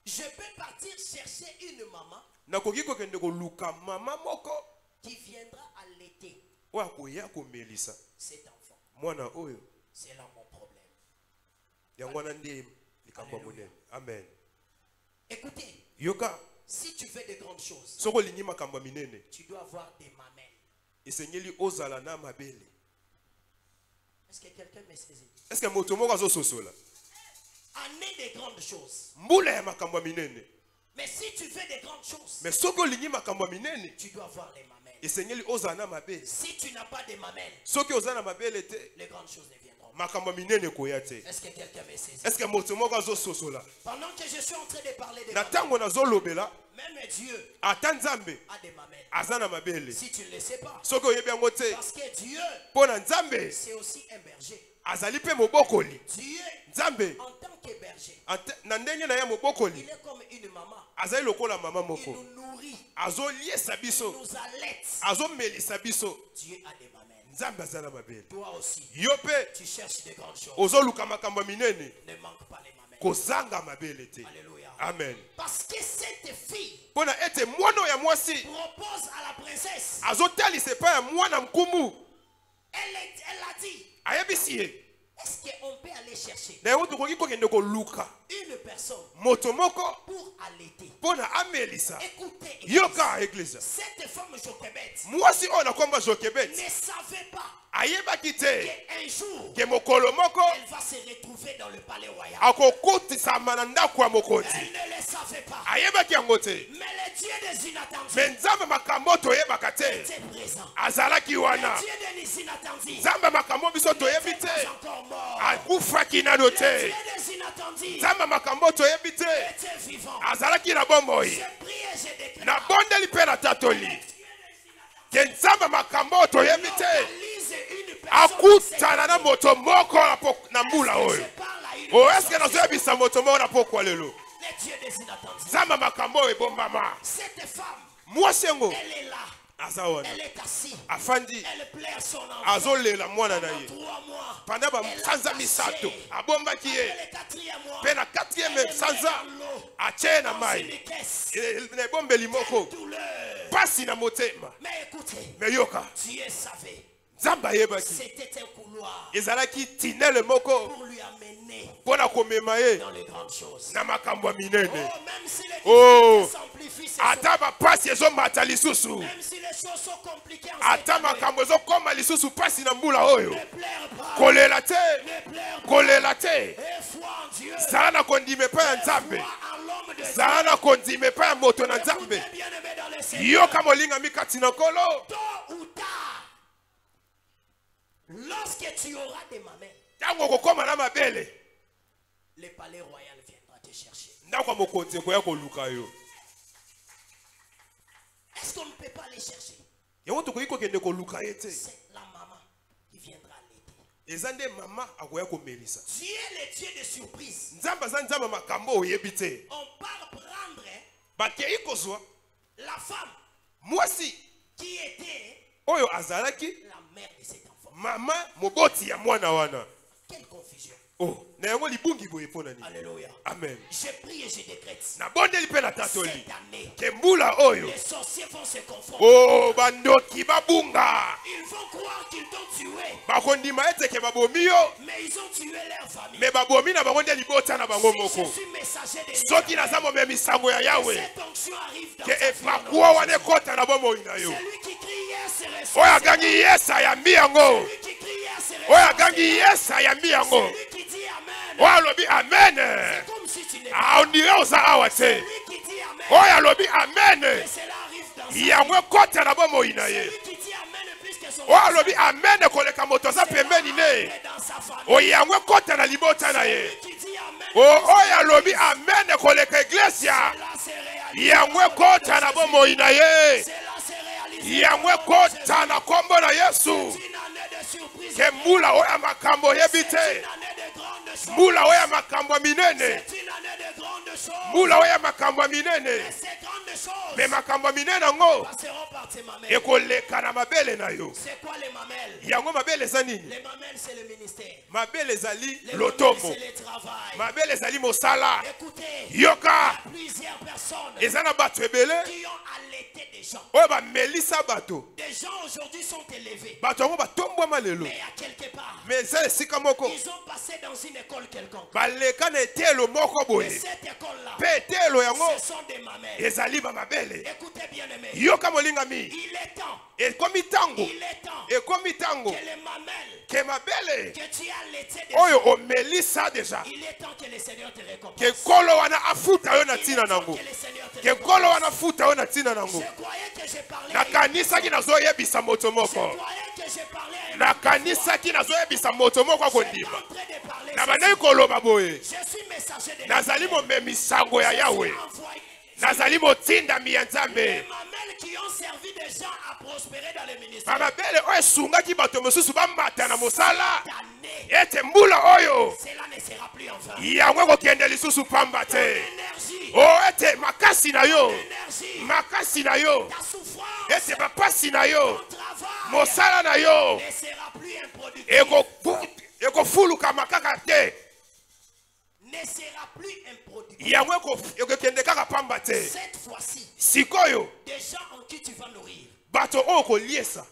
[SPEAKER 1] je peux partir chercher une maman
[SPEAKER 2] nakoki kokende koluka mama moko
[SPEAKER 1] qui viendra allaiter
[SPEAKER 2] oyo akoya komelisa
[SPEAKER 1] cet enfant?
[SPEAKER 2] mwana oyo.
[SPEAKER 1] C'est là mon problème.
[SPEAKER 2] Yango wana nde likambo ya monene. Amen.
[SPEAKER 1] Écoutez,
[SPEAKER 2] Yoka,
[SPEAKER 1] si tu veux de grandes choses,
[SPEAKER 2] soko olingi makambo ya minene
[SPEAKER 1] tu dois avoir des mamelles.
[SPEAKER 2] esengeli ozala na mabele.
[SPEAKER 1] Est-ce que quelqu'un me saisit?
[SPEAKER 2] Est-ce que moto moko azososola
[SPEAKER 1] Année des grandes choses.
[SPEAKER 2] mbula ya makambo ya minene?
[SPEAKER 1] Mais si tu veux des grandes choses,
[SPEAKER 2] Mais soko olingi makambo ya minene
[SPEAKER 1] tu dois avoir les mamelles.
[SPEAKER 2] esengeli ozala na mabele.
[SPEAKER 1] Si tu n'as pas de mamelles,
[SPEAKER 2] Soki oza na mabele te,
[SPEAKER 1] les grandes choses ne viendront pas.
[SPEAKER 2] makambo ya minene koya te.
[SPEAKER 1] Est-ce que quelqu'un me saisit?
[SPEAKER 2] Est-ce que moto moko azososola?
[SPEAKER 1] Pendant que je suis en train de parler de
[SPEAKER 2] Na
[SPEAKER 1] mamelles,
[SPEAKER 2] ntango nazolobela
[SPEAKER 1] même Dieu
[SPEAKER 2] ata Nzambe
[SPEAKER 1] a des mamelles.
[SPEAKER 2] aza na mabele.
[SPEAKER 1] Si tu ne le sais pas,
[SPEAKER 2] Soki oyebi yango te,
[SPEAKER 1] parce que Dieu,
[SPEAKER 2] mpo na Nzambe
[SPEAKER 1] c'est aussi un berger.
[SPEAKER 2] azali mpe mobokoli.
[SPEAKER 1] Dieu,
[SPEAKER 2] Nzambe
[SPEAKER 1] en tant que berger,
[SPEAKER 2] na ndenge na ye mobokoli
[SPEAKER 1] il est comme une maman.
[SPEAKER 2] azali lokola mama
[SPEAKER 1] Il
[SPEAKER 2] moko,
[SPEAKER 1] nous nourrit,
[SPEAKER 2] azoliesa
[SPEAKER 1] il
[SPEAKER 2] biso,
[SPEAKER 1] nous allaite.
[SPEAKER 2] azomelisa biso.
[SPEAKER 1] Dieu a des mamelles.
[SPEAKER 2] Nzambe aza na mabele.
[SPEAKER 1] Toi aussi,
[SPEAKER 2] Yo mpe
[SPEAKER 1] tu cherches de grandes choses.
[SPEAKER 2] ozoluka makambo ya minene,
[SPEAKER 1] Ne manque pas les mamelles.
[SPEAKER 2] kozanga mabele te.
[SPEAKER 1] Alléluia.
[SPEAKER 2] Amen.
[SPEAKER 1] Parce que cette fille
[SPEAKER 2] Mpo na ete mwana oyo ya mwasi
[SPEAKER 1] propose à la princesse.
[SPEAKER 2] azotalisa epai ya mwana nkumu,
[SPEAKER 1] Elle a dit,
[SPEAKER 2] ayebisi ye
[SPEAKER 1] est-ce qu'on peut aller chercher
[SPEAKER 2] na yango tokoki kokende koluka
[SPEAKER 1] une personne
[SPEAKER 2] moto moko
[SPEAKER 1] pour allaiter?
[SPEAKER 2] mpo na amelisa.
[SPEAKER 1] Écoutez,
[SPEAKER 2] Yoka eglise,
[SPEAKER 1] cette femme Jochebed
[SPEAKER 2] mwasi oyo nakomba Jochebed
[SPEAKER 1] ne savait pas
[SPEAKER 2] ayebaki te
[SPEAKER 1] qu'un jour,
[SPEAKER 2] ke mokolo moko
[SPEAKER 1] elle va se retrouver dans le palais royal.
[SPEAKER 2] akokutisama na ndako ya mokonzi.
[SPEAKER 1] Elle ne le savait pas.
[SPEAKER 2] Ayebaki yango te,
[SPEAKER 1] Mais le Dieu des inattendus
[SPEAKER 2] me Nzambe makambo oyo toyebaka te
[SPEAKER 1] était présent.
[SPEAKER 2] azalaki wana.
[SPEAKER 1] Le Dieu des inattendus
[SPEAKER 2] Nzambe makambo biso toyebi
[SPEAKER 1] n'était
[SPEAKER 2] te
[SPEAKER 1] pas encore mort.
[SPEAKER 2] akufaki nano
[SPEAKER 1] Le
[SPEAKER 2] te.
[SPEAKER 1] Dieu des inattendus
[SPEAKER 2] Nzambe makambo toyebi te
[SPEAKER 1] était vivant.
[SPEAKER 2] azalaki na bomoi.
[SPEAKER 1] Je prie et je déclare.
[SPEAKER 2] Nabondeli mpe natatoli
[SPEAKER 1] Le Dieu des inattendus
[SPEAKER 2] ke Nzambe makambo oyo toyebi te
[SPEAKER 1] localise une personne.
[SPEAKER 2] akutana na moto moko na mbula
[SPEAKER 1] Je
[SPEAKER 2] oyo.
[SPEAKER 1] parle à une
[SPEAKER 2] O
[SPEAKER 1] personne.
[SPEAKER 2] eske nazoyebisa moto moko na pokwa lelo?
[SPEAKER 1] Le Dieu des inattendus.
[SPEAKER 2] Zamba makambo ebombama.
[SPEAKER 1] Cette femme,
[SPEAKER 2] Mwasi yango
[SPEAKER 1] elle est là.
[SPEAKER 2] azawana.
[SPEAKER 1] Elle est assise.
[SPEAKER 2] Afandi
[SPEAKER 1] Elle plaît à son enfant.
[SPEAKER 2] azolela mwana na ye.
[SPEAKER 1] 3 mois.
[SPEAKER 2] Pendant ba sanza misato abombaki ye.
[SPEAKER 1] Elle est 4e mois.
[SPEAKER 2] Pe na 4e sanza atie na mai. Ne bombeli moko. Pasi na motema.
[SPEAKER 1] Mais écoutez,
[SPEAKER 2] Me yoka.
[SPEAKER 1] Dieu savait.
[SPEAKER 2] Nzamba yebaki.
[SPEAKER 1] C'était un couloir
[SPEAKER 2] Ezalaki tinele moko.
[SPEAKER 1] pour lui amener
[SPEAKER 2] Pona komema ye
[SPEAKER 1] dans les grandes choses.
[SPEAKER 2] na makambo minene.
[SPEAKER 1] Oh, même si les
[SPEAKER 2] Oh,
[SPEAKER 1] difficultés s'amplifient, c'est
[SPEAKER 2] ata bapasi ezomata lisusu.
[SPEAKER 1] même si les choses sont compliquées en cette
[SPEAKER 2] Ata
[SPEAKER 1] année,
[SPEAKER 2] makambo ezokoma lisusu pasi na mbula oyo.
[SPEAKER 1] ne pleure pas.
[SPEAKER 2] Kolela te.
[SPEAKER 1] Ne pleure pas.
[SPEAKER 2] Kolela te.
[SPEAKER 1] Et foi en Dieu.
[SPEAKER 2] Zala na kondime pa ya Nzambe.
[SPEAKER 1] Foi en l'homme de Dieu.
[SPEAKER 2] Zala na kondime pa ya moto na Nzambe.
[SPEAKER 1] Écoutez, bien-aimés dans le Seigneur.
[SPEAKER 2] Yoka molinga mikati na kolo.
[SPEAKER 1] Tôt ou tard, lorsque tu auras des mamelles,
[SPEAKER 2] Tango kokoma na mabele.
[SPEAKER 1] le palais royal viendra te chercher.
[SPEAKER 2] Ndakwa mokonzi koya koluka yo.
[SPEAKER 1] Est-ce qu'on ne peut pas les chercher?
[SPEAKER 2] Yango tokoki kokende koluka ye te.
[SPEAKER 1] C'est la maman qui viendra l'aider.
[SPEAKER 2] Eza nde mama akoya komelisa.
[SPEAKER 1] Dieu est le Dieu de surprise.
[SPEAKER 2] Nzambe aza Nzambe makambo oyebi te.
[SPEAKER 1] On part prendre
[SPEAKER 2] Bakei kozwa
[SPEAKER 1] la femme
[SPEAKER 2] mwasi
[SPEAKER 1] qui était
[SPEAKER 2] oyo azalaki
[SPEAKER 1] la mère de cet enfant.
[SPEAKER 2] mama moboti ya mwana wana.
[SPEAKER 1] Quelle confusion.
[SPEAKER 2] Oh, na yango libungi boye pona ni.
[SPEAKER 1] Alléluia.
[SPEAKER 2] Amen.
[SPEAKER 1] Je prie et je décrète.
[SPEAKER 2] Na bondeli pe na tatoli.
[SPEAKER 1] Cette année,
[SPEAKER 2] Ke mbula oyo.
[SPEAKER 1] les sorciers vont se confondre.
[SPEAKER 2] Oh, bandoki babunga.
[SPEAKER 1] Ils vont croire qu'ils t'ont tué,
[SPEAKER 2] Bakondima ete ke babomi yo.
[SPEAKER 1] mais ils ont tué leur famille.
[SPEAKER 2] Me babomi na bango nde libota na bango
[SPEAKER 1] Si je
[SPEAKER 2] moko.
[SPEAKER 1] suis messager de
[SPEAKER 2] Soki naza momemi sango ya Yawe.
[SPEAKER 1] cette onction arrive dans
[SPEAKER 2] Ke
[SPEAKER 1] ta vie,
[SPEAKER 2] epakuwa wane kota na bomoi na yo.
[SPEAKER 1] celui qui crie hier se
[SPEAKER 2] Oyo
[SPEAKER 1] ressuscite.
[SPEAKER 2] agangi yesa yambi yango.
[SPEAKER 1] Celui qui crie hier se
[SPEAKER 2] Oyo
[SPEAKER 1] ressuscite.
[SPEAKER 2] agangi yesa yambi yango.
[SPEAKER 1] Celui qui dit amen.
[SPEAKER 2] Oyo alobi amen.
[SPEAKER 1] C'est comme si tu n'es pas.
[SPEAKER 2] Ah, on dirait oza awa te.
[SPEAKER 1] Celui qui dit amen.
[SPEAKER 2] Oyo alobi amen.
[SPEAKER 1] Et cela arrive dans sa vie.
[SPEAKER 2] Yango ekota na bomoi na ye.
[SPEAKER 1] Celui qui dit amen puisque son
[SPEAKER 2] Oyo alobi amen koleka moto aza pembeni ne.
[SPEAKER 1] est dans sa famille.
[SPEAKER 2] Oyo yango ekota na libota na ye.
[SPEAKER 1] Celui qui dit amen.
[SPEAKER 2] Oyo alobi amen koleka iglesia.
[SPEAKER 1] Cela se réalise.
[SPEAKER 2] Yango ekota na bomoi na ye.
[SPEAKER 1] Cela se réalise.
[SPEAKER 2] Yango ekota na kombo na Yesu.
[SPEAKER 1] C'est une année de surprise.
[SPEAKER 2] Ke mbula oyo ya makambo oyebi
[SPEAKER 1] C'est
[SPEAKER 2] te.
[SPEAKER 1] une année de grandes choses.
[SPEAKER 2] Mbula oyo ya makambo minene.
[SPEAKER 1] C'est une année de grandes choses.
[SPEAKER 2] Mbula oyo ya makambo minene.
[SPEAKER 1] Et ces grandes choses
[SPEAKER 2] Me makambo minene yango
[SPEAKER 1] passeront par tes mamelles.
[SPEAKER 2] ekoleka na mabele na yo.
[SPEAKER 1] C'est quoi les mamelles?
[SPEAKER 2] Yango mabele eza nini?
[SPEAKER 1] Les mamelles, c'est le ministère.
[SPEAKER 2] Mabele ezali
[SPEAKER 1] Les mamelles,
[SPEAKER 2] lotomo.
[SPEAKER 1] c'est le travail.
[SPEAKER 2] Mabele ezali mosala.
[SPEAKER 1] Écoutez,
[SPEAKER 2] Yoka
[SPEAKER 1] plusieurs personnes
[SPEAKER 2] eza na bato ebele
[SPEAKER 1] qui ont allaité des gens.
[SPEAKER 2] oyo bamelisa bato.
[SPEAKER 1] Des gens aujourd'hui sont élevés.
[SPEAKER 2] Bato yango batombwama lelo.
[SPEAKER 1] Mais à quelque part,
[SPEAKER 2] Me eza esika moko
[SPEAKER 1] ils ont passé dans une école quelconque.
[SPEAKER 2] baleka na etelo moko
[SPEAKER 1] Et
[SPEAKER 2] boye.
[SPEAKER 1] cette école-là,
[SPEAKER 2] Mpe etelo yango
[SPEAKER 1] ce sont des mamelles.
[SPEAKER 2] ezali bamabele.
[SPEAKER 1] Écoutez bien aimé,
[SPEAKER 2] Yoka molingami
[SPEAKER 1] il est temps,
[SPEAKER 2] ekomi ntango
[SPEAKER 1] il est temps
[SPEAKER 2] ekomi ntango
[SPEAKER 1] que les mamelles
[SPEAKER 2] ke mabele
[SPEAKER 1] que tu as allaitées des
[SPEAKER 2] oyo
[SPEAKER 1] gens,
[SPEAKER 2] omelisa deja
[SPEAKER 1] il est temps que le Seigneur te récompense.
[SPEAKER 2] ke nkolo wana afuta yo na
[SPEAKER 1] Il est
[SPEAKER 2] ntina
[SPEAKER 1] temps
[SPEAKER 2] nango
[SPEAKER 1] que le Seigneur te
[SPEAKER 2] ke nkolo
[SPEAKER 1] récompense.
[SPEAKER 2] wana afuta yo na ntina nango
[SPEAKER 1] Je croyais que j'ai parlé.
[SPEAKER 2] nakanisaki nazoyebisa moto
[SPEAKER 1] Je
[SPEAKER 2] moko
[SPEAKER 1] croyais que j'ai parlé.
[SPEAKER 2] nakanisaki nazoyebisa moto moko
[SPEAKER 1] Je suis
[SPEAKER 2] akondima
[SPEAKER 1] en train de parler.
[SPEAKER 2] na bandaki koloba boye
[SPEAKER 1] Je suis messager de
[SPEAKER 2] nazali momemi sango ya
[SPEAKER 1] Je
[SPEAKER 2] Yawe
[SPEAKER 1] suis envoyé.
[SPEAKER 2] nazali motindami ya Nzambe
[SPEAKER 1] Les mamelles qui ont servi des gens à prospérer dans le ministère.
[SPEAKER 2] bamabele oyo esungaki bato mosusu bamata na mosala
[SPEAKER 1] Cette année,
[SPEAKER 2] ete mbula oyo
[SPEAKER 1] cela ne sera plus en vain.
[SPEAKER 2] yango ekokende lisusu pamba te
[SPEAKER 1] Énergie,
[SPEAKER 2] o ete makasi na yo
[SPEAKER 1] énergie,
[SPEAKER 2] makasi na yo
[SPEAKER 1] ta souffrance,
[SPEAKER 2] ete bapasi na yo
[SPEAKER 1] ton travail
[SPEAKER 2] mosala na yo
[SPEAKER 1] ne sera plus improductif.
[SPEAKER 2] ekofulukama kaka te
[SPEAKER 1] Ne sera plus improductif.
[SPEAKER 2] yango ekokende kaka pamba te
[SPEAKER 1] Cette fois-ci,
[SPEAKER 2] sikoyo
[SPEAKER 1] des gens en qui tu vas nourrir,
[SPEAKER 2] bato oyo koliesa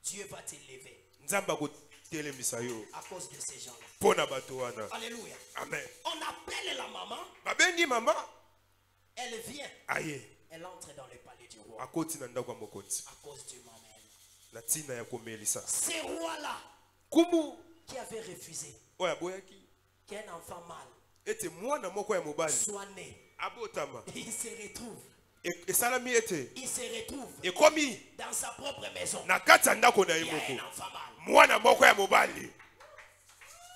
[SPEAKER 1] Dieu va t'élever
[SPEAKER 2] Nzambe akotelemisa yo
[SPEAKER 1] à cause de ces gens-là.
[SPEAKER 2] mpo na bato wana.
[SPEAKER 1] Alléluia.
[SPEAKER 2] Amen.
[SPEAKER 1] On appelle la maman,
[SPEAKER 2] babengi mama
[SPEAKER 1] elle vient,
[SPEAKER 2] aye
[SPEAKER 1] elle entre dans le palais du roi
[SPEAKER 2] akoti na ndako ya mokonzi
[SPEAKER 1] à cause du mamelle.
[SPEAKER 2] na ntina ya komelisa
[SPEAKER 1] Ces rois-là
[SPEAKER 2] kumu
[SPEAKER 1] qui avaient refusé
[SPEAKER 2] oyo aboyaki
[SPEAKER 1] qu'un enfant mâle
[SPEAKER 2] ete mwana moko ya mobali
[SPEAKER 1] soit né,
[SPEAKER 2] abotama
[SPEAKER 1] il se retrouve,
[SPEAKER 2] esalami ete
[SPEAKER 1] il se retrouve
[SPEAKER 2] ekomi
[SPEAKER 1] dans sa propre maison.
[SPEAKER 2] na kati ya ndako na ye
[SPEAKER 1] Il y a
[SPEAKER 2] moko
[SPEAKER 1] un enfant mâle.
[SPEAKER 2] mwana moko ya mobali.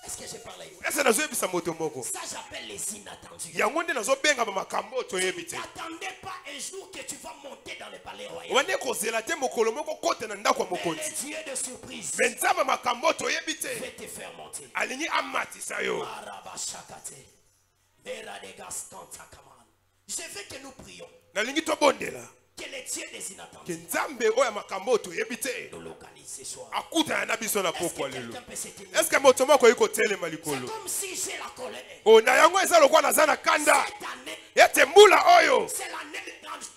[SPEAKER 1] Est-ce que j'ai parlé?
[SPEAKER 2] ese nazoyebisa moto moko
[SPEAKER 1] Ça, j'appelle les inattendus.
[SPEAKER 2] yango nde nazobenga bamakambo oyo toyebi te
[SPEAKER 1] N'attendez pas un jour que tu vas monter dans le palais royal.
[SPEAKER 2] obandi kozela te mokolo moko kota na ndako ya
[SPEAKER 1] Mais
[SPEAKER 2] mokonzi
[SPEAKER 1] le Dieu de surprise
[SPEAKER 2] me nzambe makambo oyo toyebi te
[SPEAKER 1] va te faire monter.
[SPEAKER 2] alingi amatisa yo
[SPEAKER 1] Arabashakate. Je veux que nous prions.
[SPEAKER 2] Que
[SPEAKER 1] le Dieu des inattendus
[SPEAKER 2] nous
[SPEAKER 1] l'organise ce soir.
[SPEAKER 2] Est-ce que c'est
[SPEAKER 1] comme si j'ai la colère.
[SPEAKER 2] Cette année,
[SPEAKER 1] c'est l'année des grandes choses.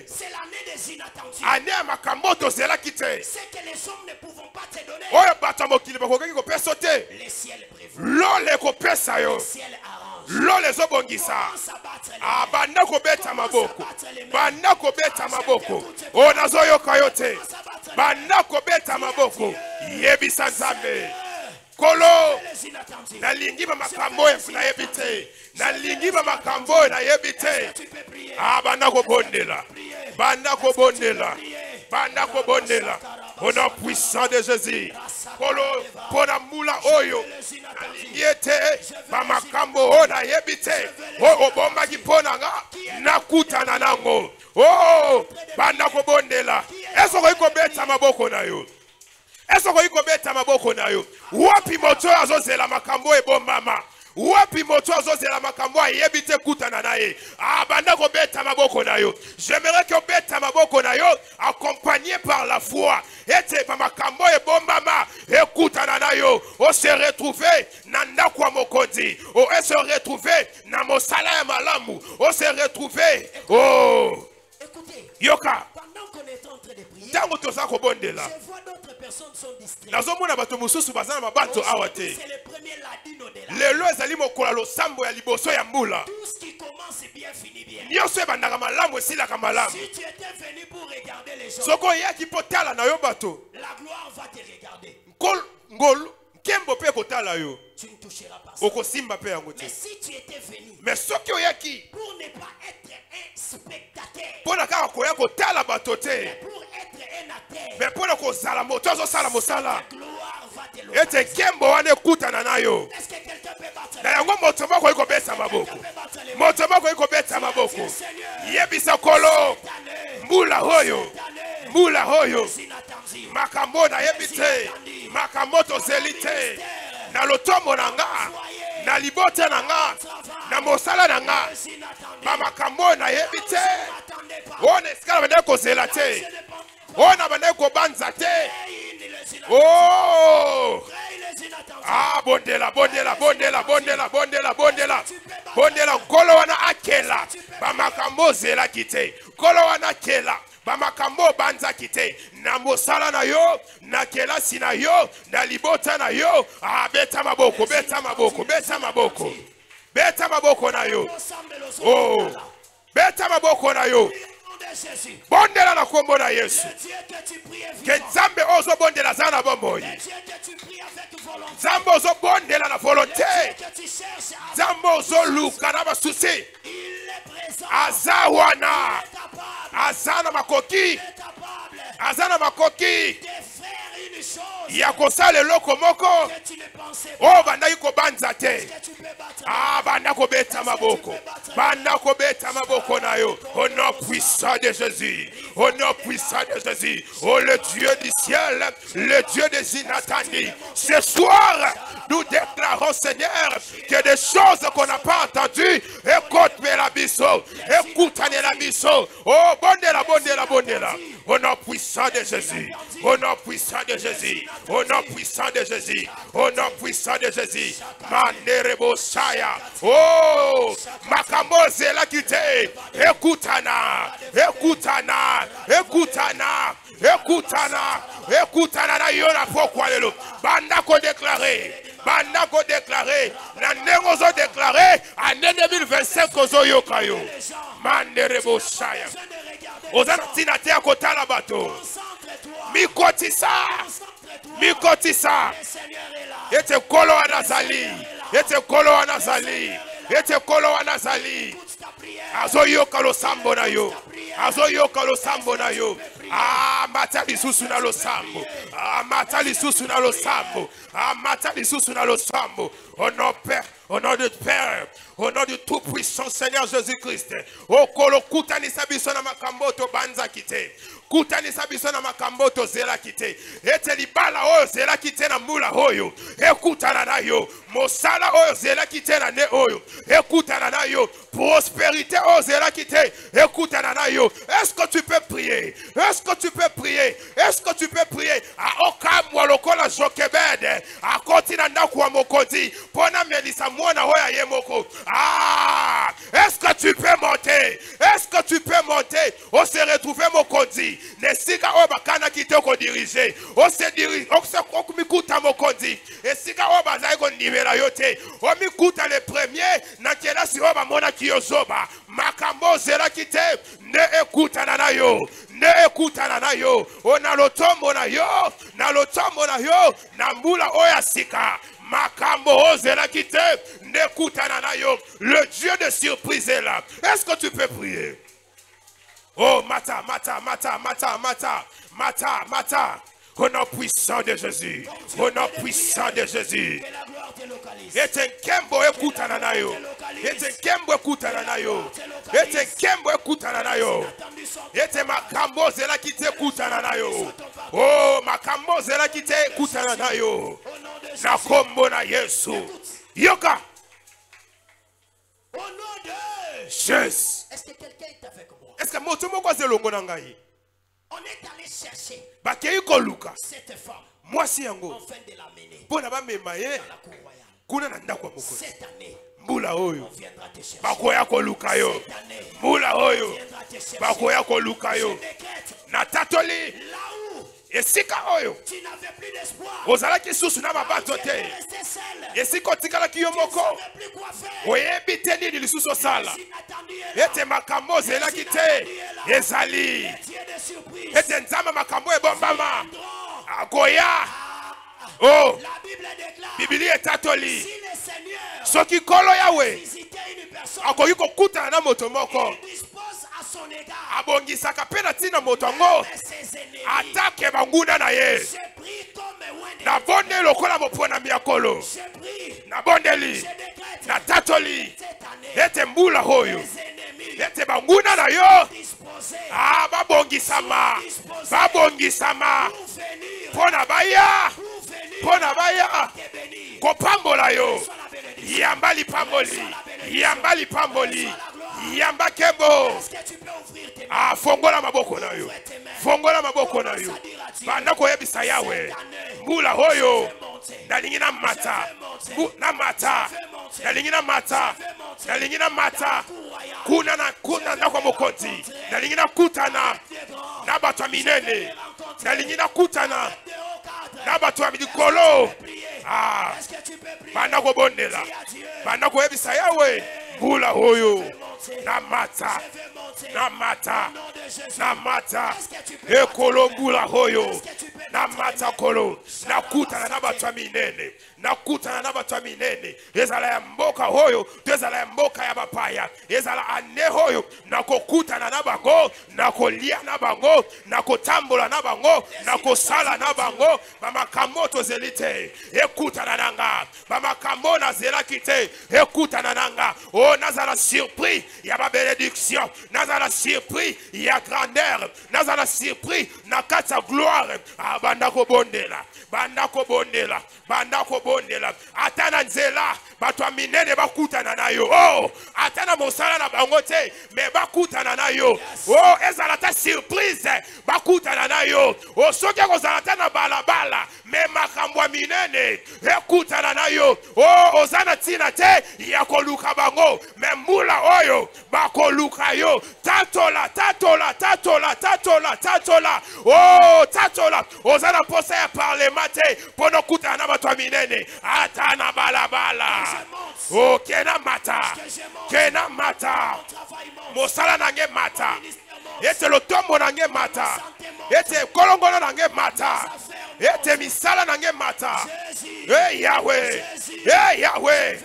[SPEAKER 1] C'est l'année des inattendus. C'est que les hommes ne pouvons pas te donner. Les ciels prévoient. Les ciels arrangent. Commence à battre les mains.
[SPEAKER 2] Banda kobeta maboko. Banda kobeta maboko. Onazoyoka yote. Banda kobeta maboko. Yebisa Nzambe. Kolo. Nalingi ba makambo na yebite. Nalingi ba makambo na yebite. Banda kobondela. Banda kobondela. Banda kobondela. Au nom puissant de Jésus. Kolo pona mula oyo. Yete bamakambo ona yebite. O bomba kipona nga nakuta na nango. Oh banda kobondela. Eso ko ikobeta maboko na yo. Eso ko ikobeta maboko na yo. Wapi moto azozela makambo ebombama. Wapi moto azozela makambo yebite kutana naye. Banda kobeta maboko na yo. J'aimerais que beta maboko na yo accompagné par la foi. Ete ba makambo ebombama ekutana na yo. O se retrouver na ndakwa mokonzi. O se retrouver na mosala ya malamu. O se retrouver. Oh.
[SPEAKER 1] Écoutez.
[SPEAKER 2] Yoka.
[SPEAKER 1] Pendant qu'on est en train de prier,
[SPEAKER 2] je
[SPEAKER 1] vois d'autres personnes sont distraites.
[SPEAKER 2] C'est le
[SPEAKER 1] premier ladino de la. Tout ce qui commence bien finit bien. Si tu étais venu pour regarder les gens, la gloire va te regarder. Tu ne toucheras pas ça. Mais si tu étais venu pour ne pas être un spectateur, mais pour être un acteur, la gloire va te louer. Est-ce que quelqu'un peut battre les
[SPEAKER 2] makambo na yebite makamoto zelite na lotombo nanga na libote nanga na mosala nanga ba makambo na yebite on eskala bande ko zelate on abande ko banza te oh bondela bondela bondela bondela bondela bondela bondela kolo wana akela ba makambo zela kite kolo wana akela bamakambo banza kite na mosala na yo na kelasi na yo na libota na yo beta maboko beta maboko beta maboko beta maboko na yo oh beta maboko na yo bondela na kombo na Yesu ke Nzambe ozo bondela zana bomboyi Nzambe ozo bondela na volonté Nzambe ozo luka na basusi azawana azana makoki azana makoki ya kosala eloko moko o bandaki kobanza te banda kobeta maboko banda kobeta maboko na yo au nom puissant de Jésus au nom puissant de Jésus oh le Dieu du ciel le Dieu des inattendus ce soir nous déclarons Seigneur que des choses qu'on n'a pas entendues écoute la biso écoute la biso oh bondela bondela bondela au nom puissant de Jésus au nom puissant de Jésus au nom puissant de Jésus au nom puissant de Jésus Manderebo Shaya oh Makamoze la kite écoutana écoutana écoutana écoutana écoutana na yona pourquoi lelo banda ko déclarer na nengo zo déclarer année 2025 ozo yokayo Manderebo Shaya ozana tina te akotala bato mikotisa ete kolo anazali ete kolo anazali ete kolo anazali azoyoka losambo na yo azoyoka losambo na yo mata lisusu na losambo mata lisusu na losambo mata lisusu na losambo au nom Père Au nom du Père, au nom du tout-puissant Seigneur Jésus-Christ. O kolo kutanisa biso na makambo to banza kite. Kutanisa biso na makambo to zela kite. Ete libala oyo zela kite na mula oyo. Ekutana na yo. Mosala oyo zela kite na ne oyo. Ekutana na yo. Prospérité oyo zela kite. Ekutana na yo. Est-ce que tu peux prier? Est-ce que tu peux prier? Est-ce que tu peux prier? A okamwa lokola jokebede. A kontina ndaku wa mokozi. Pona melisa mwana hoya yemoko. Ah! Est-ce que tu peux monter? Est-ce que tu peux monter? On se retrouve mokozi. Nesika oba kana kite ko diriger. On se dirige. On se kumikuta mokozi. Esika oba zai ko nivela yote. On mikuta le premier. Nakela si oba mona kiyozoba. Makambo zela kite. Ne ekutana na yo. Ne ekutana na yo. Ona lotombo na yo. Na lotombo na yo. Na mbula oya sika. Makambo ozela kite. Ne kutana na yo. Le Dieu de surprise est là. Est-ce que tu peux prier? Oh, mata, mata, mata, mata, mata, mata, mata. Au nom puissant de Jésus. Au nom puissant de Jésus. Ete kembo ekutana na yo. Ete kembo ekutana na yo. Ete kembo ekutana na yo. Ete makambo zela kite ekutana na yo. Oh, makambo zela kite ekutana na yo. Na kombo na Yesu. Yoka.
[SPEAKER 1] Au nom de
[SPEAKER 2] Jésus.
[SPEAKER 1] Est-ce que quelqu'un est avec moi?
[SPEAKER 2] Est-ce que moto moko zelongo na ngai?
[SPEAKER 1] On est allé chercher
[SPEAKER 2] Bakei ko luka.
[SPEAKER 1] cette femme
[SPEAKER 2] Mwasi yango.
[SPEAKER 1] afin de l'amener
[SPEAKER 2] Pona ba mema ye.
[SPEAKER 1] dans la cour royale.
[SPEAKER 2] Kuna na ndako moko.
[SPEAKER 1] Cette année,
[SPEAKER 2] Mbula oyo.
[SPEAKER 1] on viendra te chercher.
[SPEAKER 2] Bakoya ko luka yo.
[SPEAKER 1] Cette année,
[SPEAKER 2] Mbula
[SPEAKER 1] on
[SPEAKER 2] oyo.
[SPEAKER 1] viendra te chercher.
[SPEAKER 2] Bakoya ko luka
[SPEAKER 1] Je
[SPEAKER 2] yo.
[SPEAKER 1] décrète,
[SPEAKER 2] Na tatoli.
[SPEAKER 1] là où
[SPEAKER 2] Esika oyo.
[SPEAKER 1] tu n'avais plus d'espoir,
[SPEAKER 2] Ozalaki susu na
[SPEAKER 1] tu
[SPEAKER 2] mabato
[SPEAKER 1] étais
[SPEAKER 2] te.
[SPEAKER 1] resté seul,
[SPEAKER 2] Esika otikalaki yo
[SPEAKER 1] tu ne
[SPEAKER 2] moko.
[SPEAKER 1] savais plus quoi faire.
[SPEAKER 2] Oyebi te nini lisusu osala.
[SPEAKER 1] Si inattendu est là,
[SPEAKER 2] Ete makambo ozelaki te. Ezali.
[SPEAKER 1] les dieux de surprise,
[SPEAKER 2] Ete nzamba makambo ebombama.
[SPEAKER 1] viendront.
[SPEAKER 2] Akoya. Oh.
[SPEAKER 1] La Bible déclare,
[SPEAKER 2] Bibili etatoli.
[SPEAKER 1] si le Seigneur
[SPEAKER 2] Soki kolo yawe.
[SPEAKER 1] visitait une personne,
[SPEAKER 2] Akoki kokutana na moto moko.
[SPEAKER 1] il dispose à son égard
[SPEAKER 2] Abongisaka pe na ntina moto yango.
[SPEAKER 1] de ses ennemis.
[SPEAKER 2] Atake banguna na ye.
[SPEAKER 1] J'ai pris comme loin de
[SPEAKER 2] Nabonde lokola mopona miakolo.
[SPEAKER 1] J'ai pris,
[SPEAKER 2] Nabondeli.
[SPEAKER 1] je décrète
[SPEAKER 2] Na tatoli.
[SPEAKER 1] cette année,
[SPEAKER 2] Ete mbula hoyo.
[SPEAKER 1] les ennemis
[SPEAKER 2] Ete banguna na yo.
[SPEAKER 1] disposés
[SPEAKER 2] Ah, babongisama. Babongisama.
[SPEAKER 1] pour venir,
[SPEAKER 2] Pona baya.
[SPEAKER 1] pour venir
[SPEAKER 2] Pona baya.
[SPEAKER 1] te bénir.
[SPEAKER 2] Kopambola yo.
[SPEAKER 1] Sois la bénédiction.
[SPEAKER 2] Yambali pamboli. Yambali pamboli. Yamba kembo.
[SPEAKER 1] Est-ce que tu peux ouvrir tes mains?
[SPEAKER 2] Ah, fongola maboko na yo.
[SPEAKER 1] Ouvre tes mains.
[SPEAKER 2] Fongola maboko na yo. Banda koyebisa yawe. Mbula hoyo. Nalingi na mata. Na mata. Nalingi na mata. Nalingi na mata. Kuna na kwa mokonzi. Nalingi na kutana. Na bato ya minene. Nalingi na kutana. Na bato ya mikolo. Ah.
[SPEAKER 1] Est-ce que tu peux prier?
[SPEAKER 2] Banda kobondela.
[SPEAKER 1] Dis à Dieu,
[SPEAKER 2] Banda koyebisa yawe. Mbula hoyo. Na mata.
[SPEAKER 1] je veux monter.
[SPEAKER 2] Na mata.
[SPEAKER 1] Au nom de Jésus.
[SPEAKER 2] Na mata.
[SPEAKER 1] Est-ce que tu peux
[SPEAKER 2] Ekolo mbula hoyo.
[SPEAKER 1] Est-ce que tu peux
[SPEAKER 2] Na
[SPEAKER 1] mettre
[SPEAKER 2] mata
[SPEAKER 1] les mains?
[SPEAKER 2] kolo. Na kutana na bato ya minene. Na kutana na bato ya minene. Ezala ya mboka hoyo. Ezala ya mboka ya bapaya. Ezala ane hoyo. Na kokutana na bango. Na kolia na bango. Na kotambola na bango. Na kosala na bango. Bamakambo tozelite. Ekutana nanga. Bamakambo na zelaki te. Ekutana nanga. Oh, nazala surpris. Ya ba bénédiction. Nazala surpris. Ya grandeur. Nazala surpris. Na kata gloire. Ah, banda ko bondela. Banda ko bondela. Banda ko bondela. Atana nzela. Bato minene bakutana na yo. Oh, atana mosala na bango te. Me bakutana na yo. Oh, ezala ta surprise. Bakutana na yo. Oh, soki kozala ta na balabala. Me makambo minene. Ekutana na yo. Oh, ozana tina te. Ya koluka bango. Me mbula oyo. Bakoluka yo. Tatola, tatola, tatola, tatola, tatola. Oh, tatola. Ozana posa ya parlement te. Pono kutana na bato minene. Atana balabala. Oh, kena mata. Kena mata. Mosala nange mata. Ete lotombo nange mata. Ete kolongono nange mata. Ete misala nange mata. Hey Yahweh. Hey Yahweh.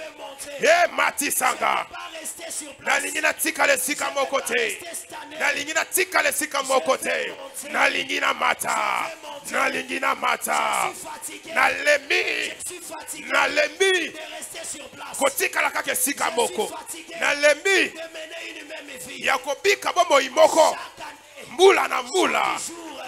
[SPEAKER 2] Hey Matisanga. Nalingi na tika le sika mokote. Nalingi na tika le sika mokote. Nalingi na mata.
[SPEAKER 1] monter.
[SPEAKER 2] nalingi na mata,
[SPEAKER 1] Je suis fatigué.
[SPEAKER 2] nalemi,
[SPEAKER 1] Je suis fatigué
[SPEAKER 2] nalemi,
[SPEAKER 1] de rester sur place.
[SPEAKER 2] kotikala kaka esika
[SPEAKER 1] Je
[SPEAKER 2] moko,
[SPEAKER 1] suis fatigué
[SPEAKER 2] nalemi,
[SPEAKER 1] de mener une même vie.
[SPEAKER 2] ya kobika bomoi moko,
[SPEAKER 1] Chaque année,
[SPEAKER 2] mbula na mbula,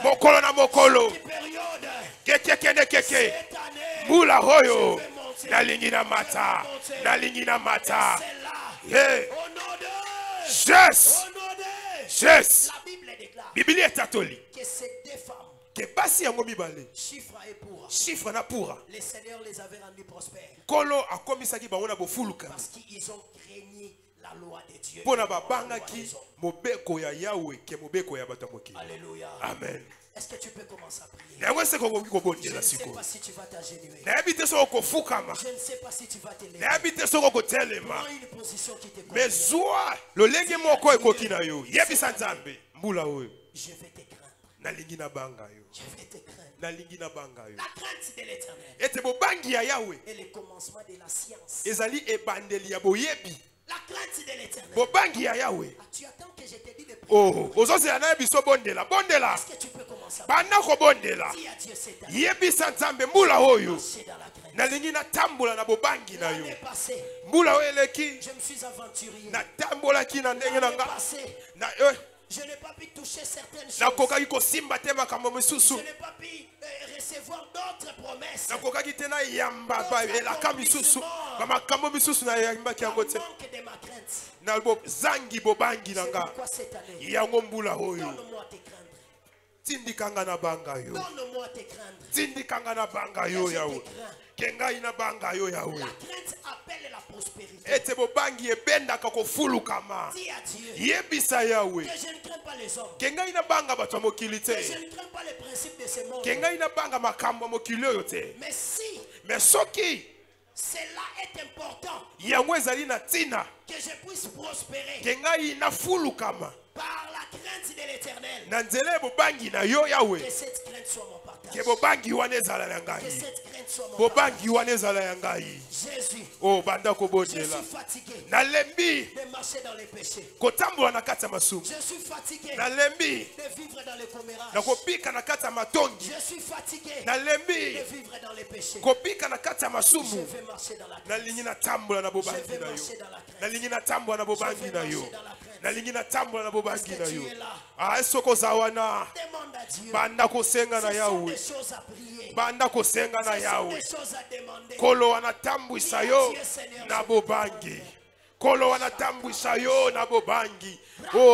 [SPEAKER 2] mokolo na mokolo,
[SPEAKER 1] chaque période,
[SPEAKER 2] keke kende keke,
[SPEAKER 1] cette année,
[SPEAKER 2] mbula oyo,
[SPEAKER 1] je vais monter.
[SPEAKER 2] nalingi na mata, nalingi na mata,
[SPEAKER 1] C'est là,
[SPEAKER 2] yeah,
[SPEAKER 1] au nom de,
[SPEAKER 2] yes,
[SPEAKER 1] au nom de,
[SPEAKER 2] yes,
[SPEAKER 1] la Bible déclare
[SPEAKER 2] Biblia etatoli,
[SPEAKER 1] que ces deux femmes,
[SPEAKER 2] ke basi yango mibale,
[SPEAKER 1] chiffre et pour,
[SPEAKER 2] chiffre na pura,
[SPEAKER 1] le Seigneur les avait rendus prospères
[SPEAKER 2] kolo akomisaki bango na bofuluka,
[SPEAKER 1] parce qu'ils ont régné la loi de Dieu.
[SPEAKER 2] pona
[SPEAKER 1] La loi
[SPEAKER 2] babangaki
[SPEAKER 1] des hommes.
[SPEAKER 2] mobeko ya Yahweh ke mobeko ya bato ya mokili.
[SPEAKER 1] Alléluia.
[SPEAKER 2] Amen.
[SPEAKER 1] Est-ce que tu peux commencer à prier?
[SPEAKER 2] Yango ese kokoki
[SPEAKER 1] Je
[SPEAKER 2] kobondela
[SPEAKER 1] ne sais
[SPEAKER 2] sikoyo.
[SPEAKER 1] pas si tu vas t'agenouiller.
[SPEAKER 2] Nayebi te soko kofukama,
[SPEAKER 1] Je ne sais pas si tu vas te lever.
[SPEAKER 2] nayebi te soko kotelema,
[SPEAKER 1] Prends une position qui te
[SPEAKER 2] mais
[SPEAKER 1] convient.
[SPEAKER 2] zwa lolenge moko ekoki na yo. Yebisa Nzambe, mbula oyo,
[SPEAKER 1] Je vais te craindre.
[SPEAKER 2] nalingi na banga yo,
[SPEAKER 1] Je vais te craindre.
[SPEAKER 2] nalingi na banga yo.
[SPEAKER 1] La crainte de l'éternel
[SPEAKER 2] Ete bobangi ya Yahweh
[SPEAKER 1] est le commencement de la science.
[SPEAKER 2] ezali ebandeli ya boyebi.
[SPEAKER 1] La crainte de l'éternel.
[SPEAKER 2] Bobangi ya Yahweh.
[SPEAKER 1] Ah, tu attends que je te dise de prier.
[SPEAKER 2] Oh, ozozela na biso bondela, bondela.
[SPEAKER 1] Est-ce que tu peux commencer à prier?
[SPEAKER 2] Banda kobondela.
[SPEAKER 1] Dis à Dieu cette année.
[SPEAKER 2] Yebisa Nzambe mbula oyo.
[SPEAKER 1] Marcher dans la crainte.
[SPEAKER 2] Nalingi natambola na bobangi na yo.
[SPEAKER 1] L'année passée,
[SPEAKER 2] Mbula oyo eleki
[SPEAKER 1] je me suis aventurier.
[SPEAKER 2] natambolaki na ndenge na
[SPEAKER 1] L'année
[SPEAKER 2] nga.
[SPEAKER 1] passée,
[SPEAKER 2] Na
[SPEAKER 1] je n'ai pas pu toucher certaines choses.
[SPEAKER 2] nakokaki kosimba te makambo misusu.
[SPEAKER 1] Je n'ai pas pu recevoir d'autres promesses.
[SPEAKER 2] Nakokaki te na yamba ba elaka misusu. Ba makambo misusu na yambaki
[SPEAKER 1] Par
[SPEAKER 2] yango te.
[SPEAKER 1] manque de ma crainte.
[SPEAKER 2] Na zangi bobangi na
[SPEAKER 1] C'est
[SPEAKER 2] nga.
[SPEAKER 1] pourquoi cette année,
[SPEAKER 2] Yango mbula oyo.
[SPEAKER 1] donne-moi tes craindre.
[SPEAKER 2] Tindikanga na banga yo.
[SPEAKER 1] Donne-moi tes craindre.
[SPEAKER 2] Tindikanga na banga yo
[SPEAKER 1] Je
[SPEAKER 2] yawe.
[SPEAKER 1] te crains.
[SPEAKER 2] Kengai na banga yo yawe.
[SPEAKER 1] La crainte appelle la prospérité.
[SPEAKER 2] Ete bobangi ebendaka kofulukama.
[SPEAKER 1] Dis à Dieu
[SPEAKER 2] Yebisa yawe.
[SPEAKER 1] que je ne crains pas les hommes.
[SPEAKER 2] Kengai na banga bato ya mokili
[SPEAKER 1] Que je
[SPEAKER 2] te.
[SPEAKER 1] ne crains pas les principes de ce monde.
[SPEAKER 2] Kengai na banga makambo ya mokili oyo te.
[SPEAKER 1] Mais si
[SPEAKER 2] Mais soki
[SPEAKER 1] cela est important,
[SPEAKER 2] yango ezali na ntina
[SPEAKER 1] que je puisse prospérer
[SPEAKER 2] kengai nafulukama
[SPEAKER 1] par la crainte de l'éternel,
[SPEAKER 2] na nzela bobangi na yo yawe,
[SPEAKER 1] que cette crainte soit mon partage.
[SPEAKER 2] ke bobangi wana ezala ya
[SPEAKER 1] Que
[SPEAKER 2] ngai,
[SPEAKER 1] cette crainte soit mon
[SPEAKER 2] bobangi
[SPEAKER 1] partage.
[SPEAKER 2] wana ezala ya ngai.
[SPEAKER 1] Jésus,
[SPEAKER 2] O banda
[SPEAKER 1] je
[SPEAKER 2] kobondela
[SPEAKER 1] suis fatigué
[SPEAKER 2] nalembi
[SPEAKER 1] de marcher dans les péchés.
[SPEAKER 2] kotambola na kati ya masumu,
[SPEAKER 1] Je suis fatigué
[SPEAKER 2] nalembi
[SPEAKER 1] de vivre dans les commérages.
[SPEAKER 2] na kopika na kati ya matongi,
[SPEAKER 1] Je suis fatigué
[SPEAKER 2] nalembi
[SPEAKER 1] de vivre dans les péchés.
[SPEAKER 2] kopika na kati ya
[SPEAKER 1] Je
[SPEAKER 2] masumu.
[SPEAKER 1] vais marcher dans la crainte.
[SPEAKER 2] Nalingi natambola na
[SPEAKER 1] Je
[SPEAKER 2] bobangi
[SPEAKER 1] vais
[SPEAKER 2] na yo,
[SPEAKER 1] marcher dans la crainte.
[SPEAKER 2] nalingi natambola na bobangi na yo, nalingi natambola na bobangi na yo. Ah, esoko za wana
[SPEAKER 1] Demande à Dieu.
[SPEAKER 2] banda kosenga na
[SPEAKER 1] Ce sont
[SPEAKER 2] yawe,
[SPEAKER 1] des choses à prier.
[SPEAKER 2] banda kosenga na
[SPEAKER 1] Ce sont
[SPEAKER 2] yawe.
[SPEAKER 1] des choses à demander.
[SPEAKER 2] Kolo wanatambwisa yo na bobangi, kolo wanatambwisa yo na bobangi.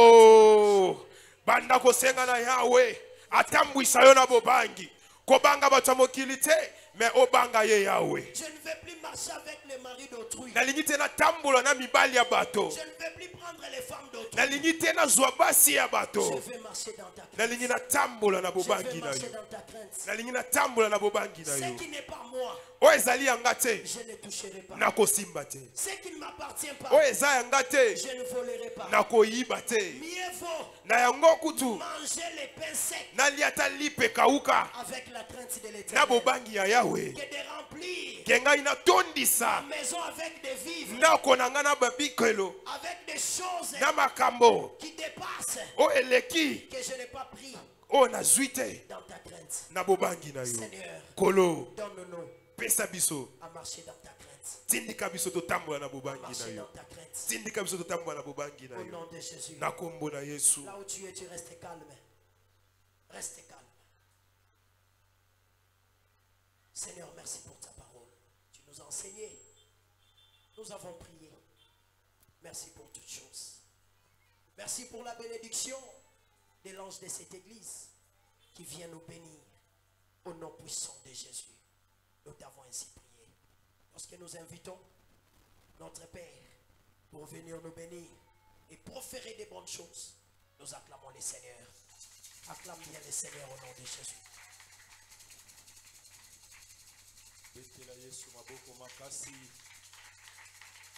[SPEAKER 2] Oh, banda kosenga na yawe atambwisa yo na bobangi, kobanga bato ya mokili te, mais obanga ye yawe.
[SPEAKER 1] Je ne vais plus marcher avec les maris d'autrui.
[SPEAKER 2] Nalingi te natambola na mibali ya bato,
[SPEAKER 1] Je ne vais plus prendre les femmes d'autrui.
[SPEAKER 2] nalingi te nazwa basi ya
[SPEAKER 1] Je
[SPEAKER 2] bato,
[SPEAKER 1] vais marcher dans ta crainte.
[SPEAKER 2] nalingi natambola na
[SPEAKER 1] Je vais
[SPEAKER 2] bobangi na
[SPEAKER 1] marcher
[SPEAKER 2] yo,
[SPEAKER 1] dans ta crainte.
[SPEAKER 2] nalingi natambola na bobangi na
[SPEAKER 1] Ce
[SPEAKER 2] yo.
[SPEAKER 1] qui n'est pas moi,
[SPEAKER 2] Oyo ezali yanga te,
[SPEAKER 1] je ne toucherai pas.
[SPEAKER 2] nakosimba te.
[SPEAKER 1] Ce qui ne m'appartient pas,
[SPEAKER 2] Oyo eza yanga te,
[SPEAKER 1] je ne volerai pas.
[SPEAKER 2] nakoyiba te.
[SPEAKER 1] Mieux vaut
[SPEAKER 2] Na yango kutu
[SPEAKER 1] manger les pains secs
[SPEAKER 2] nalia ata lipe ekauka
[SPEAKER 1] avec la crainte de
[SPEAKER 2] na
[SPEAKER 1] l'éternel
[SPEAKER 2] bobangi ya yawe,
[SPEAKER 1] que de remplir
[SPEAKER 2] ke ngai natondisa
[SPEAKER 1] ma maison avec des vivres,
[SPEAKER 2] ndako na ngai na babikelo
[SPEAKER 1] avec des choses
[SPEAKER 2] na makambo
[SPEAKER 1] qui dépassent,
[SPEAKER 2] oyo eleki
[SPEAKER 1] que je n'ai pas pris
[SPEAKER 2] oyo nazwi te
[SPEAKER 1] dans ta crainte.
[SPEAKER 2] na bobangi na yo.
[SPEAKER 1] Seigneur,
[SPEAKER 2] Kolo
[SPEAKER 1] donne-nous
[SPEAKER 2] pesa biso,
[SPEAKER 1] à marcher dans ta crainte.
[SPEAKER 2] tindika biso totambola na bobangi na
[SPEAKER 1] Marcher
[SPEAKER 2] yo,
[SPEAKER 1] dans ta crainte.
[SPEAKER 2] tindika biso totambola na bobangi na
[SPEAKER 1] Au
[SPEAKER 2] yo,
[SPEAKER 1] nom de Jésus.
[SPEAKER 2] na kombo na Yesu.
[SPEAKER 1] Là où tu es, tu restes calme. Reste calme. Seigneur, merci pour ta parole. Tu nous as enseigné. Nous avons prié. Merci pour toutes choses. Merci pour la bénédiction de l'ange de cette église qui vient nous bénir. Au nom puissant de Jésus, nous t'avons ainsi prié. Lorsque nous invitons notre Père pour venir nous bénir et proférer des bonnes choses, nous acclamons le Seigneur. Acclame bien le Seigneur au nom de Jésus.
[SPEAKER 4] Betela Yesu maboko makasi.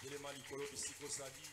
[SPEAKER 4] Elema likolo bisiko sali.